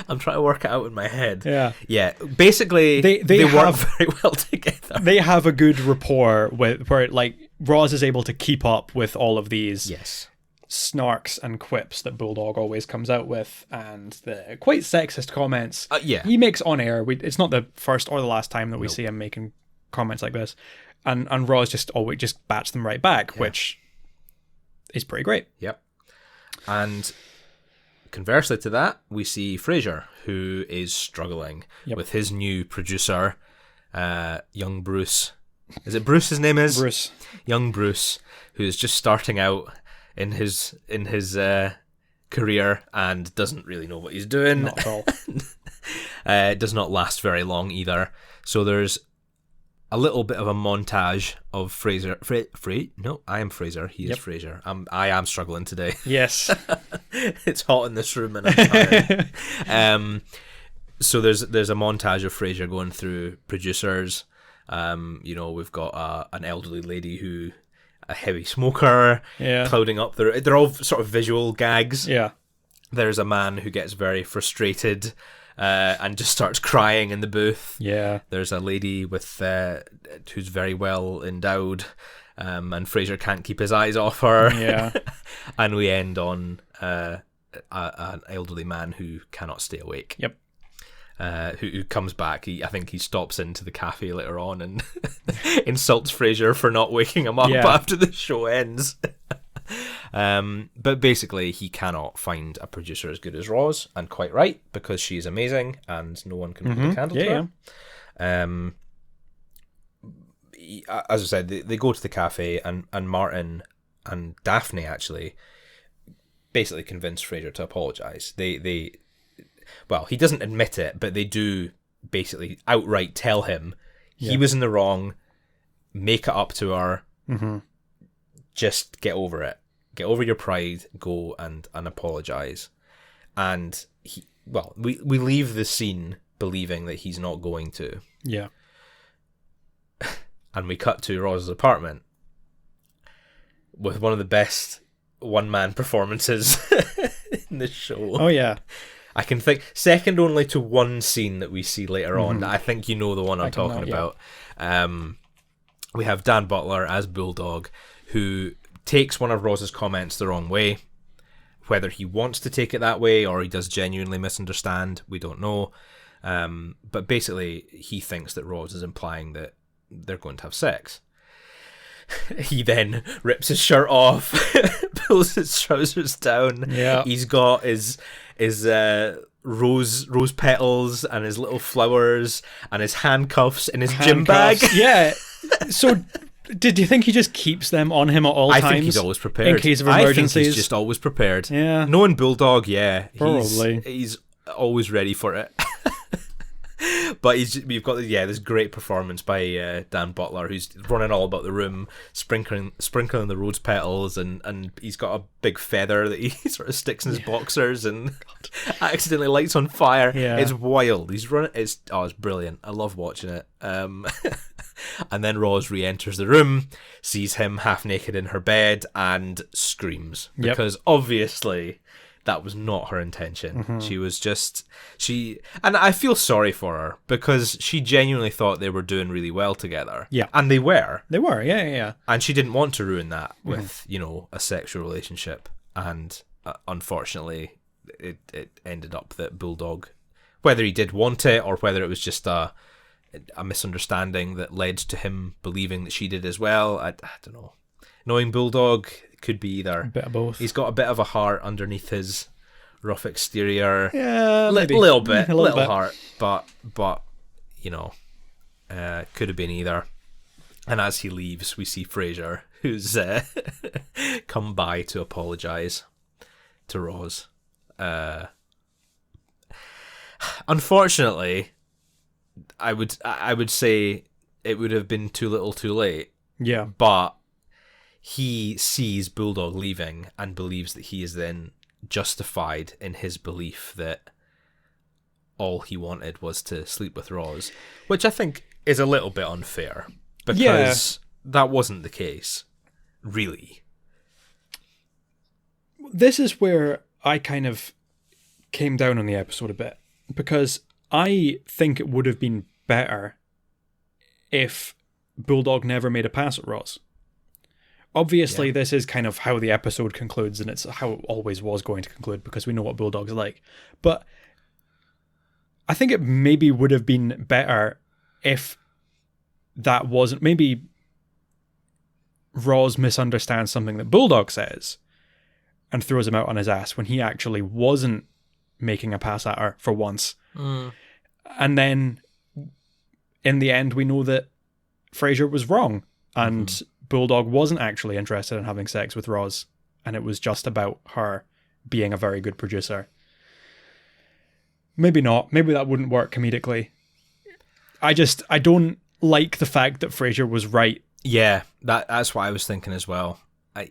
I'm trying to work it out in my head. Yeah. Yeah. Basically, they work very well together. They have a good rapport where like Roz is able to keep up with all of these snarks and quips that Bulldog always comes out with, and the quite sexist comments he makes on air. It's not the first or the last time that we see him making comments like this, and Roz just always just bats them right back, which is pretty great. Yep. And conversely to that, we see Frasier, who is struggling with his new producer, young Bruce. Is it Bruce his name is? Bruce. Young Bruce, who is just starting out in his career and doesn't really know what he's doing. Not at all. It does not last very long either. So there's a little bit of a montage of Frasier. I am Frasier. He is Frasier. I am struggling today. Yes. It's hot in this room and I'm tired. So there's a montage of Frasier going through producers. We've got an elderly lady a heavy smoker, clouding up. They're all sort of visual gags. Yeah. There's a man who gets very frustrated and just starts crying in the booth. Yeah. There's a lady who's very well endowed, and Frasier can't keep his eyes off her. Yeah. And we end on an elderly man who cannot stay awake. Yep. Who comes back. I think he stops into the cafe later on and insults Frasier for not waking him up after the show ends. But basically, he cannot find a producer as good as Roz, and quite right, because she's amazing and no one can hold a candle to her. As I said, they go to the cafe, and Martin and Daphne actually basically convince Frasier to apologise. Well, he doesn't admit it, but they do basically outright tell him he was in the wrong, make it up to her, just get over it. Get over your pride, go and apologise. And we leave the scene believing that he's not going to. Yeah. And we cut to Roz's apartment with one of the best one-man performances in the show. Oh, yeah. I can think, second only to one scene that we see later on. I think you know the one I'm talking about. We have Dan Butler as Bulldog, who takes one of Roz's comments the wrong way. Whether he wants to take it that way or he does genuinely misunderstand, we don't know. But basically, he thinks that Roz is implying that they're going to have sex. He then rips his shirt off, pulls his trousers down. Yeah. He's got his rose petals and his little flowers and his handcuffs in his gym bag. Yeah. So, did you think he just keeps them on him at all times? I think he's always prepared. In case of emergencies? I think he's just always prepared. Yeah. Knowing Bulldog, yeah. Probably. He's always ready for it. But we've got this great performance by Dan Butler, who's running all about the room, sprinkling the rose petals, and he's got a big feather that he sort of sticks in his boxers and accidentally lights on fire. Yeah. It's wild. He's running. It's brilliant. I love watching it. And then Roz re-enters the room, sees him half naked in her bed, and screams because obviously that was not her intention. She was and I feel sorry for her because she genuinely thought they were doing really well together. Yeah. And they were. Yeah. And she didn't want to ruin that with, a sexual relationship. And unfortunately, it ended up that Bulldog, whether he did want it or whether it was just a misunderstanding that led to him believing that she did as well, I don't know. Knowing Bulldog, could be either. A bit of both. He's got a bit of a heart underneath his rough exterior. Yeah, maybe. Little bit, a little bit. heart, but could have been either. And as he leaves, we see Frasier, who's come by to apologise to Roz. Unfortunately, I would say it would have been too little, too late. Yeah, but he sees Bulldog leaving and believes that he is then justified in his belief that all he wanted was to sleep with Roz, which I think is a little bit unfair because that wasn't the case, really. This is where I kind of came down on the episode a bit because I think it would have been better if Bulldog never made a pass at Roz. Obviously, this is kind of how the episode concludes, and it's how it always was going to conclude because we know what Bulldog's like. But I think it maybe would have been better if that wasn't... Maybe Roz misunderstands something that Bulldog says and throws him out on his ass when he actually wasn't making a pass at her for once. And then, in the end, we know that Frasier was wrong, and Bulldog wasn't actually interested in having sex with Roz, and it was just about her being a very good producer. Maybe not. Maybe that wouldn't work comedically. I don't like the fact that Frasier was right. Yeah, that's what I was thinking as well.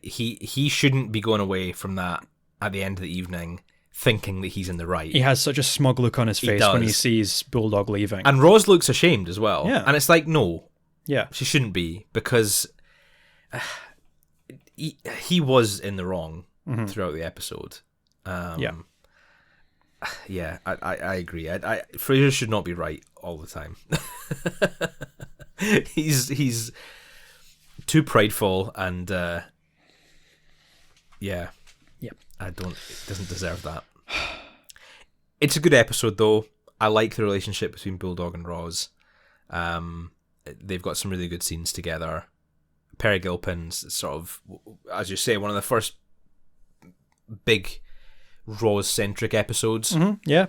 He shouldn't be going away from that at the end of the evening thinking that he's in the right. He has such a smug look on his face when he sees Bulldog leaving. And Roz looks ashamed as well. Yeah. And it's like, no. Yeah. She shouldn't be because... he was in the wrong throughout the episode. I agree. Frasier should not be right all the time. He's too prideful and it doesn't deserve that. It's a good episode though. I like the relationship between Bulldog and Roz. They've got some really good scenes together. Peri Gilpin's sort of, as you say, one of the first big Rose-centric episodes. Yeah.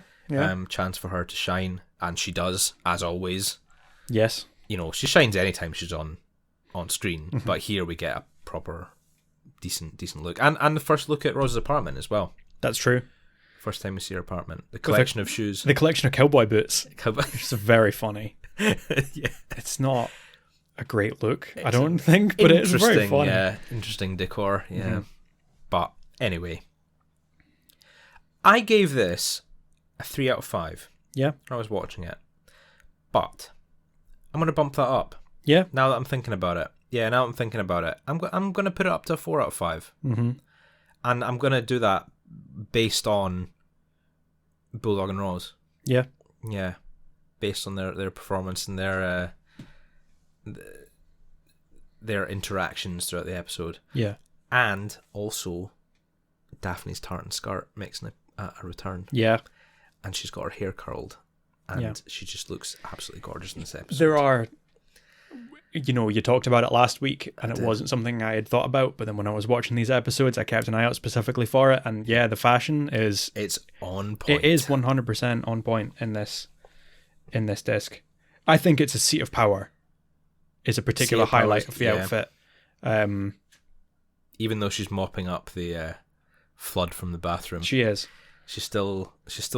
Chance for her to shine, and she does, as always. Yes. She shines anytime she's on screen, but here we get a proper decent look, and the first look at Rose's apartment as well. That's true. First time we see her apartment. The collection of shoes. The collection of cowboy boots. It's very funny. Yeah. It's not a great look, I don't think, but it's very funny. Yeah, interesting decor, yeah. But anyway, I gave this a 3 out of 5. Yeah. When I was watching it. But I'm going to bump that up. Yeah. Now that I'm thinking about it. I'm going to put it up to a 4 out of 5. Mm-hmm. And I'm going to do that based on Bulldog and Rose. Yeah. Yeah. Based on their performance and their interactions throughout the episode. Yeah. And also Daphne's tartan skirt makes a return. Yeah. And she's got her hair curled. And she just looks absolutely gorgeous in this episode. There are, you talked about it last week, and it wasn't something I had thought about, but then when I was watching these episodes, I kept an eye out specifically for it, and yeah, the fashion is... It's on point. It is 100% on point in this disc. I think it's a seat of power. Is a particular highlight of the outfit. Even though she's mopping up the flood from the bathroom. She is. She's still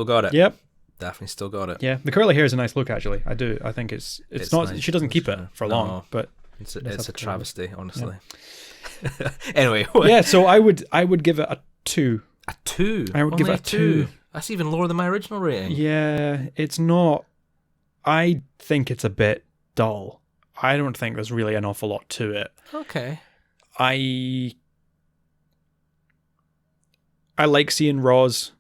got it. Yep. Daphne's still got it. Yeah, the curly hair is a nice look, actually. I do. I think it's not. Nice. She doesn't keep it for long, but it's a travesty, honestly. Yeah. Anyway, yeah. So I would give it a 2. A 2. I would give it a 2. That's even lower than my original rating. Yeah, it's not. I think it's a bit dull. I don't think there's really an awful lot to it. Okay. I like seeing Roz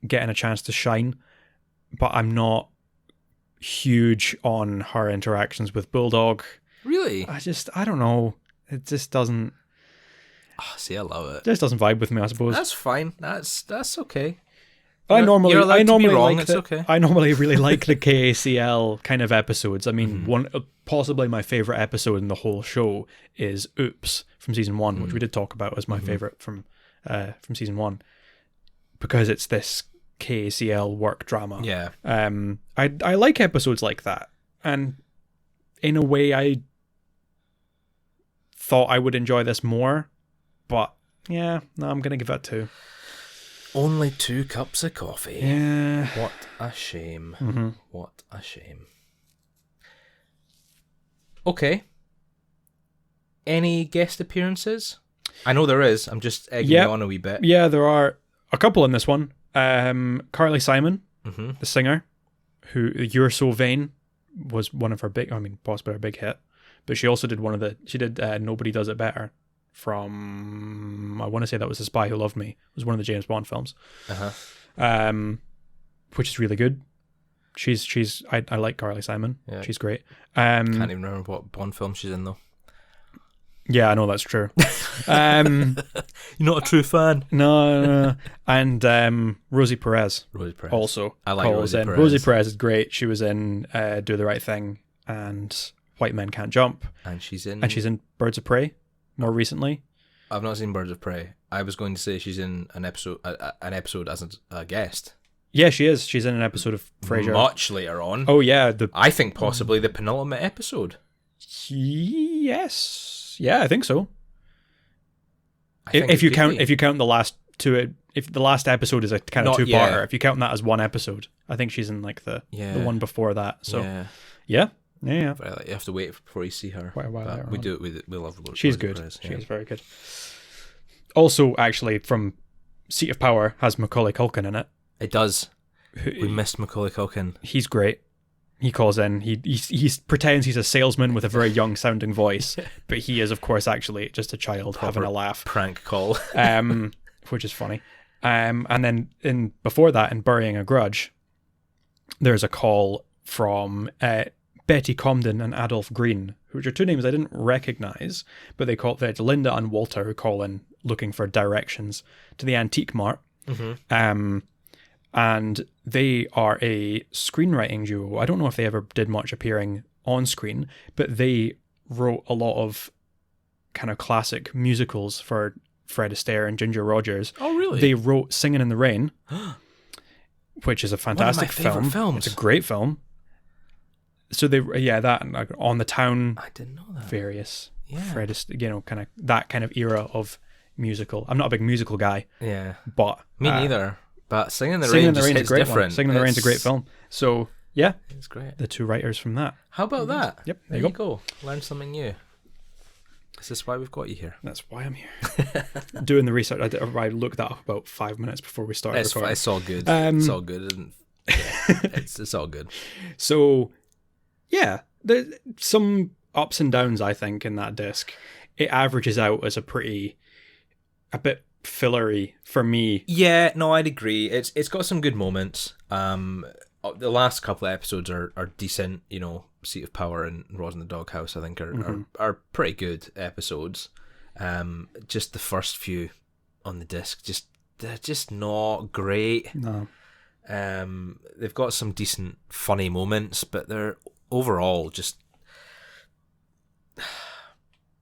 getting a chance to shine, but I'm not huge on her interactions with Bulldog. Really? I don't know. It just doesn't... Oh, see, I love it. Just doesn't vibe with me, I suppose. That's fine. That's okay. I normally really like the KACL kind of episodes. I mean, possibly my favorite episode in the whole show is Oops from season 1, which we did talk about as my favorite from season 1, because it's this KACL work drama. Yeah. I like episodes like that, and in a way, I thought I would enjoy this more, but yeah, no, I'm gonna give that 2. Only 2 cups of coffee. Yeah. What a shame. Mm-hmm. What a shame. Okay. Any guest appearances? I know there is. I'm just egging you on a wee bit. Yeah, there are a couple in this one. Carly Simon, the singer, who You're So Vain was one of her possibly her big hit. But she also did Nobody Does It Better. From, I want to say that was The Spy Who Loved Me. It was one of the James Bond films. Which is really good. I like Carly Simon. Yeah. She's great. Can't even remember what Bond film she's in though. Yeah, I know that's true. You're not a true fan. No. And Rosie Perez. Also. I like Rosie Perez. Rosie Perez is great. She was in Do the Right Thing and White Men Can't Jump. And she's in Birds of Prey. More recently, I've not seen Birds of Prey. I was going to say she's in an episode as a guest. Yeah, she is. She's in an episode of Frasier. Much later on. Oh yeah, I think possibly the penultimate episode. Yes. Yeah, I think so. If you count the last two, if the last episode is a kind of two-parter, if you count that as one episode, I think she's in like the one before that. So yeah. But you have to wait before you see her. Quite a while later. We love her. She's good. She's very good. Also, actually, from Seat of Power has Macaulay Culkin in it. It does. We missed Macaulay Culkin. He's great. He calls in. He pretends he's a salesman with a very young sounding voice, but he is, of course, actually just a child having a laugh. Prank call. Which is funny. And then before that, in Burying a Grudge, there's a call from Betty Comden and Adolph Green, which are two names I didn't recognize, but it's Linda and Walter who call in looking for directions to the Antique Mart. And they are a screenwriting duo. I don't know if they ever did much appearing on screen, but they wrote a lot of kind of classic musicals for Fred Astaire and Ginger Rogers. Oh, really? They wrote Singing in the Rain, which is a fantastic One of my favourite films. It's a great film. So that and like On the Town. I didn't know that. Various Yeah. kind of that kind of era of musical. I'm not a big musical guy. Yeah. But Me neither. But Singing in the Singing Rain in the just Rain's a hits great different. one. Singing in the Rain's a great film. So yeah, It's great. the two writers from that. How about that? Yep, There you go. Learn something new. Is this why we've got you here? That's why I'm here. Doing the research. I looked that up about 5 minutes before we started recording. It's all good. It's all good. Isn't it's all good. So yeah, there's some ups and downs, I think, in that disc. It averages out as a bit fillery for me. Yeah, no, I'd agree. It's got some good moments. The last couple of episodes are decent. You know, Seat of Power and Roz in the Doghouse, I think, are pretty good episodes. Just the first few on the disc, they're just not great. No. They've got some decent, funny moments, but they're overall just,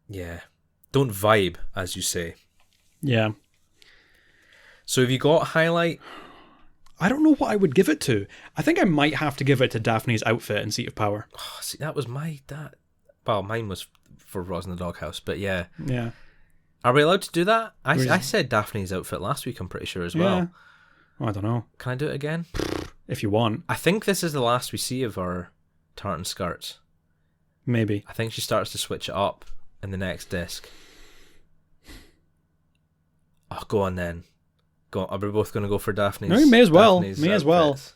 yeah, don't vibe, as you say. Yeah. So have you got a highlight? I don't know what I would give it to. I think I might have to give it to Daphne's outfit in Seat of Power. Oh, see, that was well, mine was for Roz in the Doghouse, but yeah. Yeah. Are we allowed to do that? I said Daphne's outfit last week, I'm pretty sure, as well. Yeah. Oh, I don't know. Can I do it again? If you want. I think this is the last we see of her tartan skirts. Maybe. I think she starts to switch it up in the next disc. Oh, go on then. Go on. Are we both going to go for Daphne's? No, you may as well. Daphne's May as well. outfits?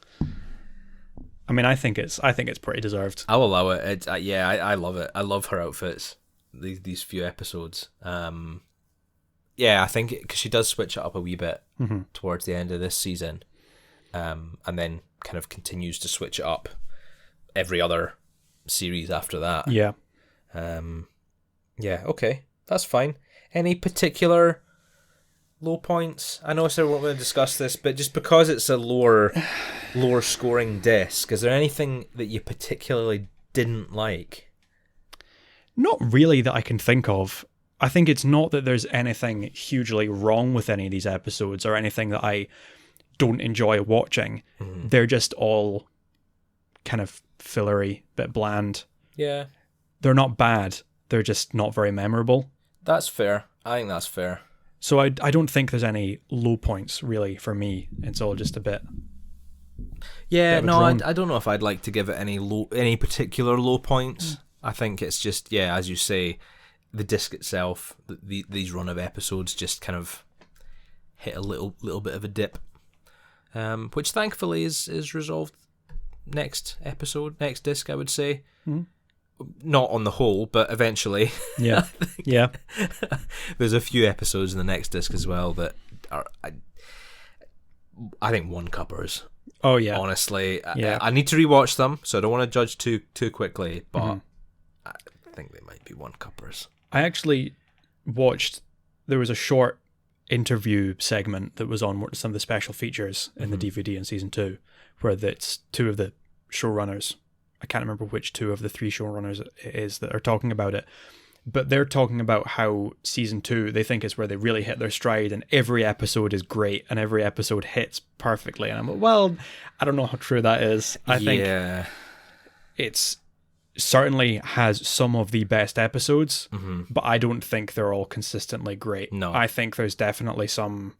I mean, I think it's pretty deserved. I'll allow it. I love it. I love her outfits. These few episodes. Yeah, I think because she does switch it up a wee bit towards the end of this season, and then kind of continues to switch it up every other series after that. Yeah. Yeah. Okay, that's fine. Any particular low points? I know I said we weren't going to discuss this, but just because it's a lower scoring disc, is there anything that you particularly didn't like? Not really that I can think of. I think it's not that there's anything hugely wrong with any of these episodes or anything that I don't enjoy watching. They're just all kind of fillery, bit bland. Yeah. They're not bad. They're just not very memorable. That's fair. I think that's fair. So I don't think there's any low points really for me. It's all just a bit. Yeah, bit of a no, drone. I don't know if I'd like to give it any particular low points. I think it's just, yeah, as you say, the disc itself, these run of episodes just kind of hit a little bit of a dip, which thankfully is resolved next disc, I would say. Not on the whole, but eventually. Yeah. Yeah. There's a few episodes in the next disc as well that are, I think, one-cuppers. Oh, yeah. Honestly. Yeah. I need to rewatch them, so I don't want to judge too quickly, but I think they might be one-cuppers. I actually watched, there was a short interview segment that was on some of the special features in the DVD in season 2, where it's two of the showrunners. I can't remember which two of the three showrunners it is that are talking about it, but they're talking about how season 2, they think is where they really hit their stride and every episode is great and every episode hits perfectly. And I'm like, well, I don't know how true that is. I think it's certainly has some of the best episodes, but I don't think they're all consistently great. No. I think there's definitely some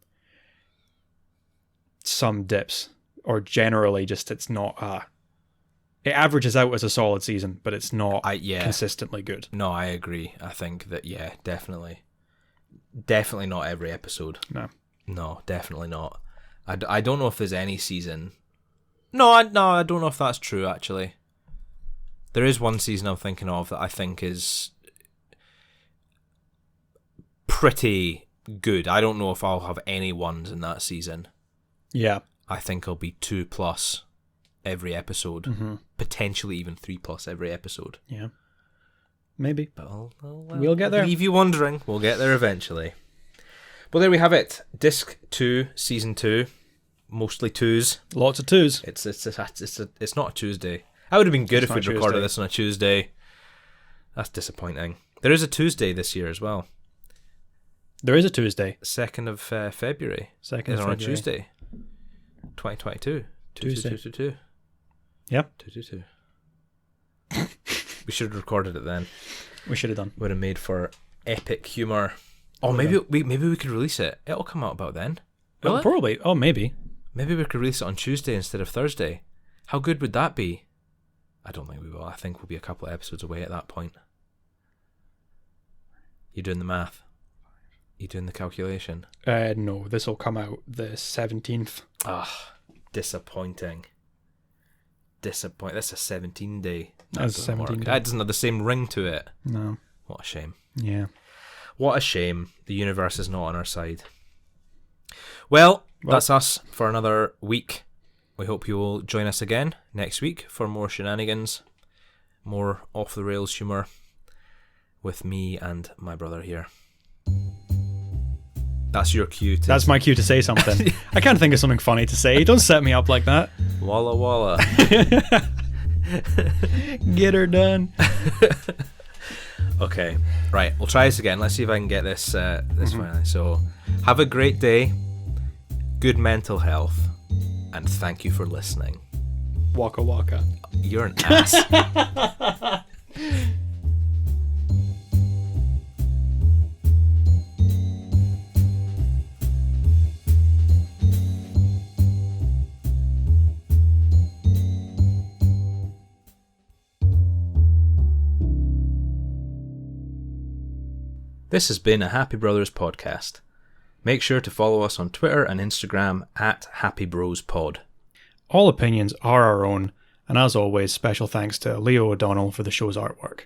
dips, or generally just it's not it averages out as a solid season, but it's not consistently good. No, I agree. I think that, yeah, definitely not every episode. No, definitely not. I don't know if there's any season. No, I don't know if that's true, actually. There is one season I'm thinking of that I think is pretty good. I don't know if I'll have any ones in that season. Yeah. I think I'll be 2+ every episode. Potentially even 3+ every episode. Yeah. Maybe. But we'll get there. Leave you wondering. We'll get there eventually. Well, there we have it. Disc 2, Season 2. Mostly 2s. Lots of 2s. It's not a Tuesday. That would have been good if we'd recorded this on a Tuesday. That's disappointing. There is a Tuesday this year as well. There is a Tuesday. 2nd of February. 2nd Is of on a February.3 2022. Tuesday. 222. Yep. 222. We should have recorded it then. We should have done. Would have made for epic humour. Oh, maybe we could release it. It'll come out about then. Will it? Probably. Oh, maybe. Maybe we could release it on Tuesday instead of Thursday. How good would that be? I don't think we will. I think we'll be a couple of episodes away at that point. You doing the math? You doing the calculation? No, this will come out the 17th. Ah, disappointing. That's a 17-day. That's a 17 day. That doesn't have the same ring to it. No. What a shame. Yeah. What a shame. The universe is not on our side. Well, that's us for another week. We hope you will join us again next week for more shenanigans, more off-the-rails humour with me and my brother here. That's your cue. That's my cue to say something. I can't think of something funny to say. Don't set me up like that. Walla walla. Get her done. Okay, right. We'll try this again. Let's see if I can get this finally. So, have a great day, good mental health, and thank you for listening. Waka waka. You're an ass. This has been a Happy Brothers podcast. Make sure to follow us on Twitter and Instagram at HappyBrosPod. All opinions are our own, and as always, special thanks to Leah O'Donnell for the show's artwork.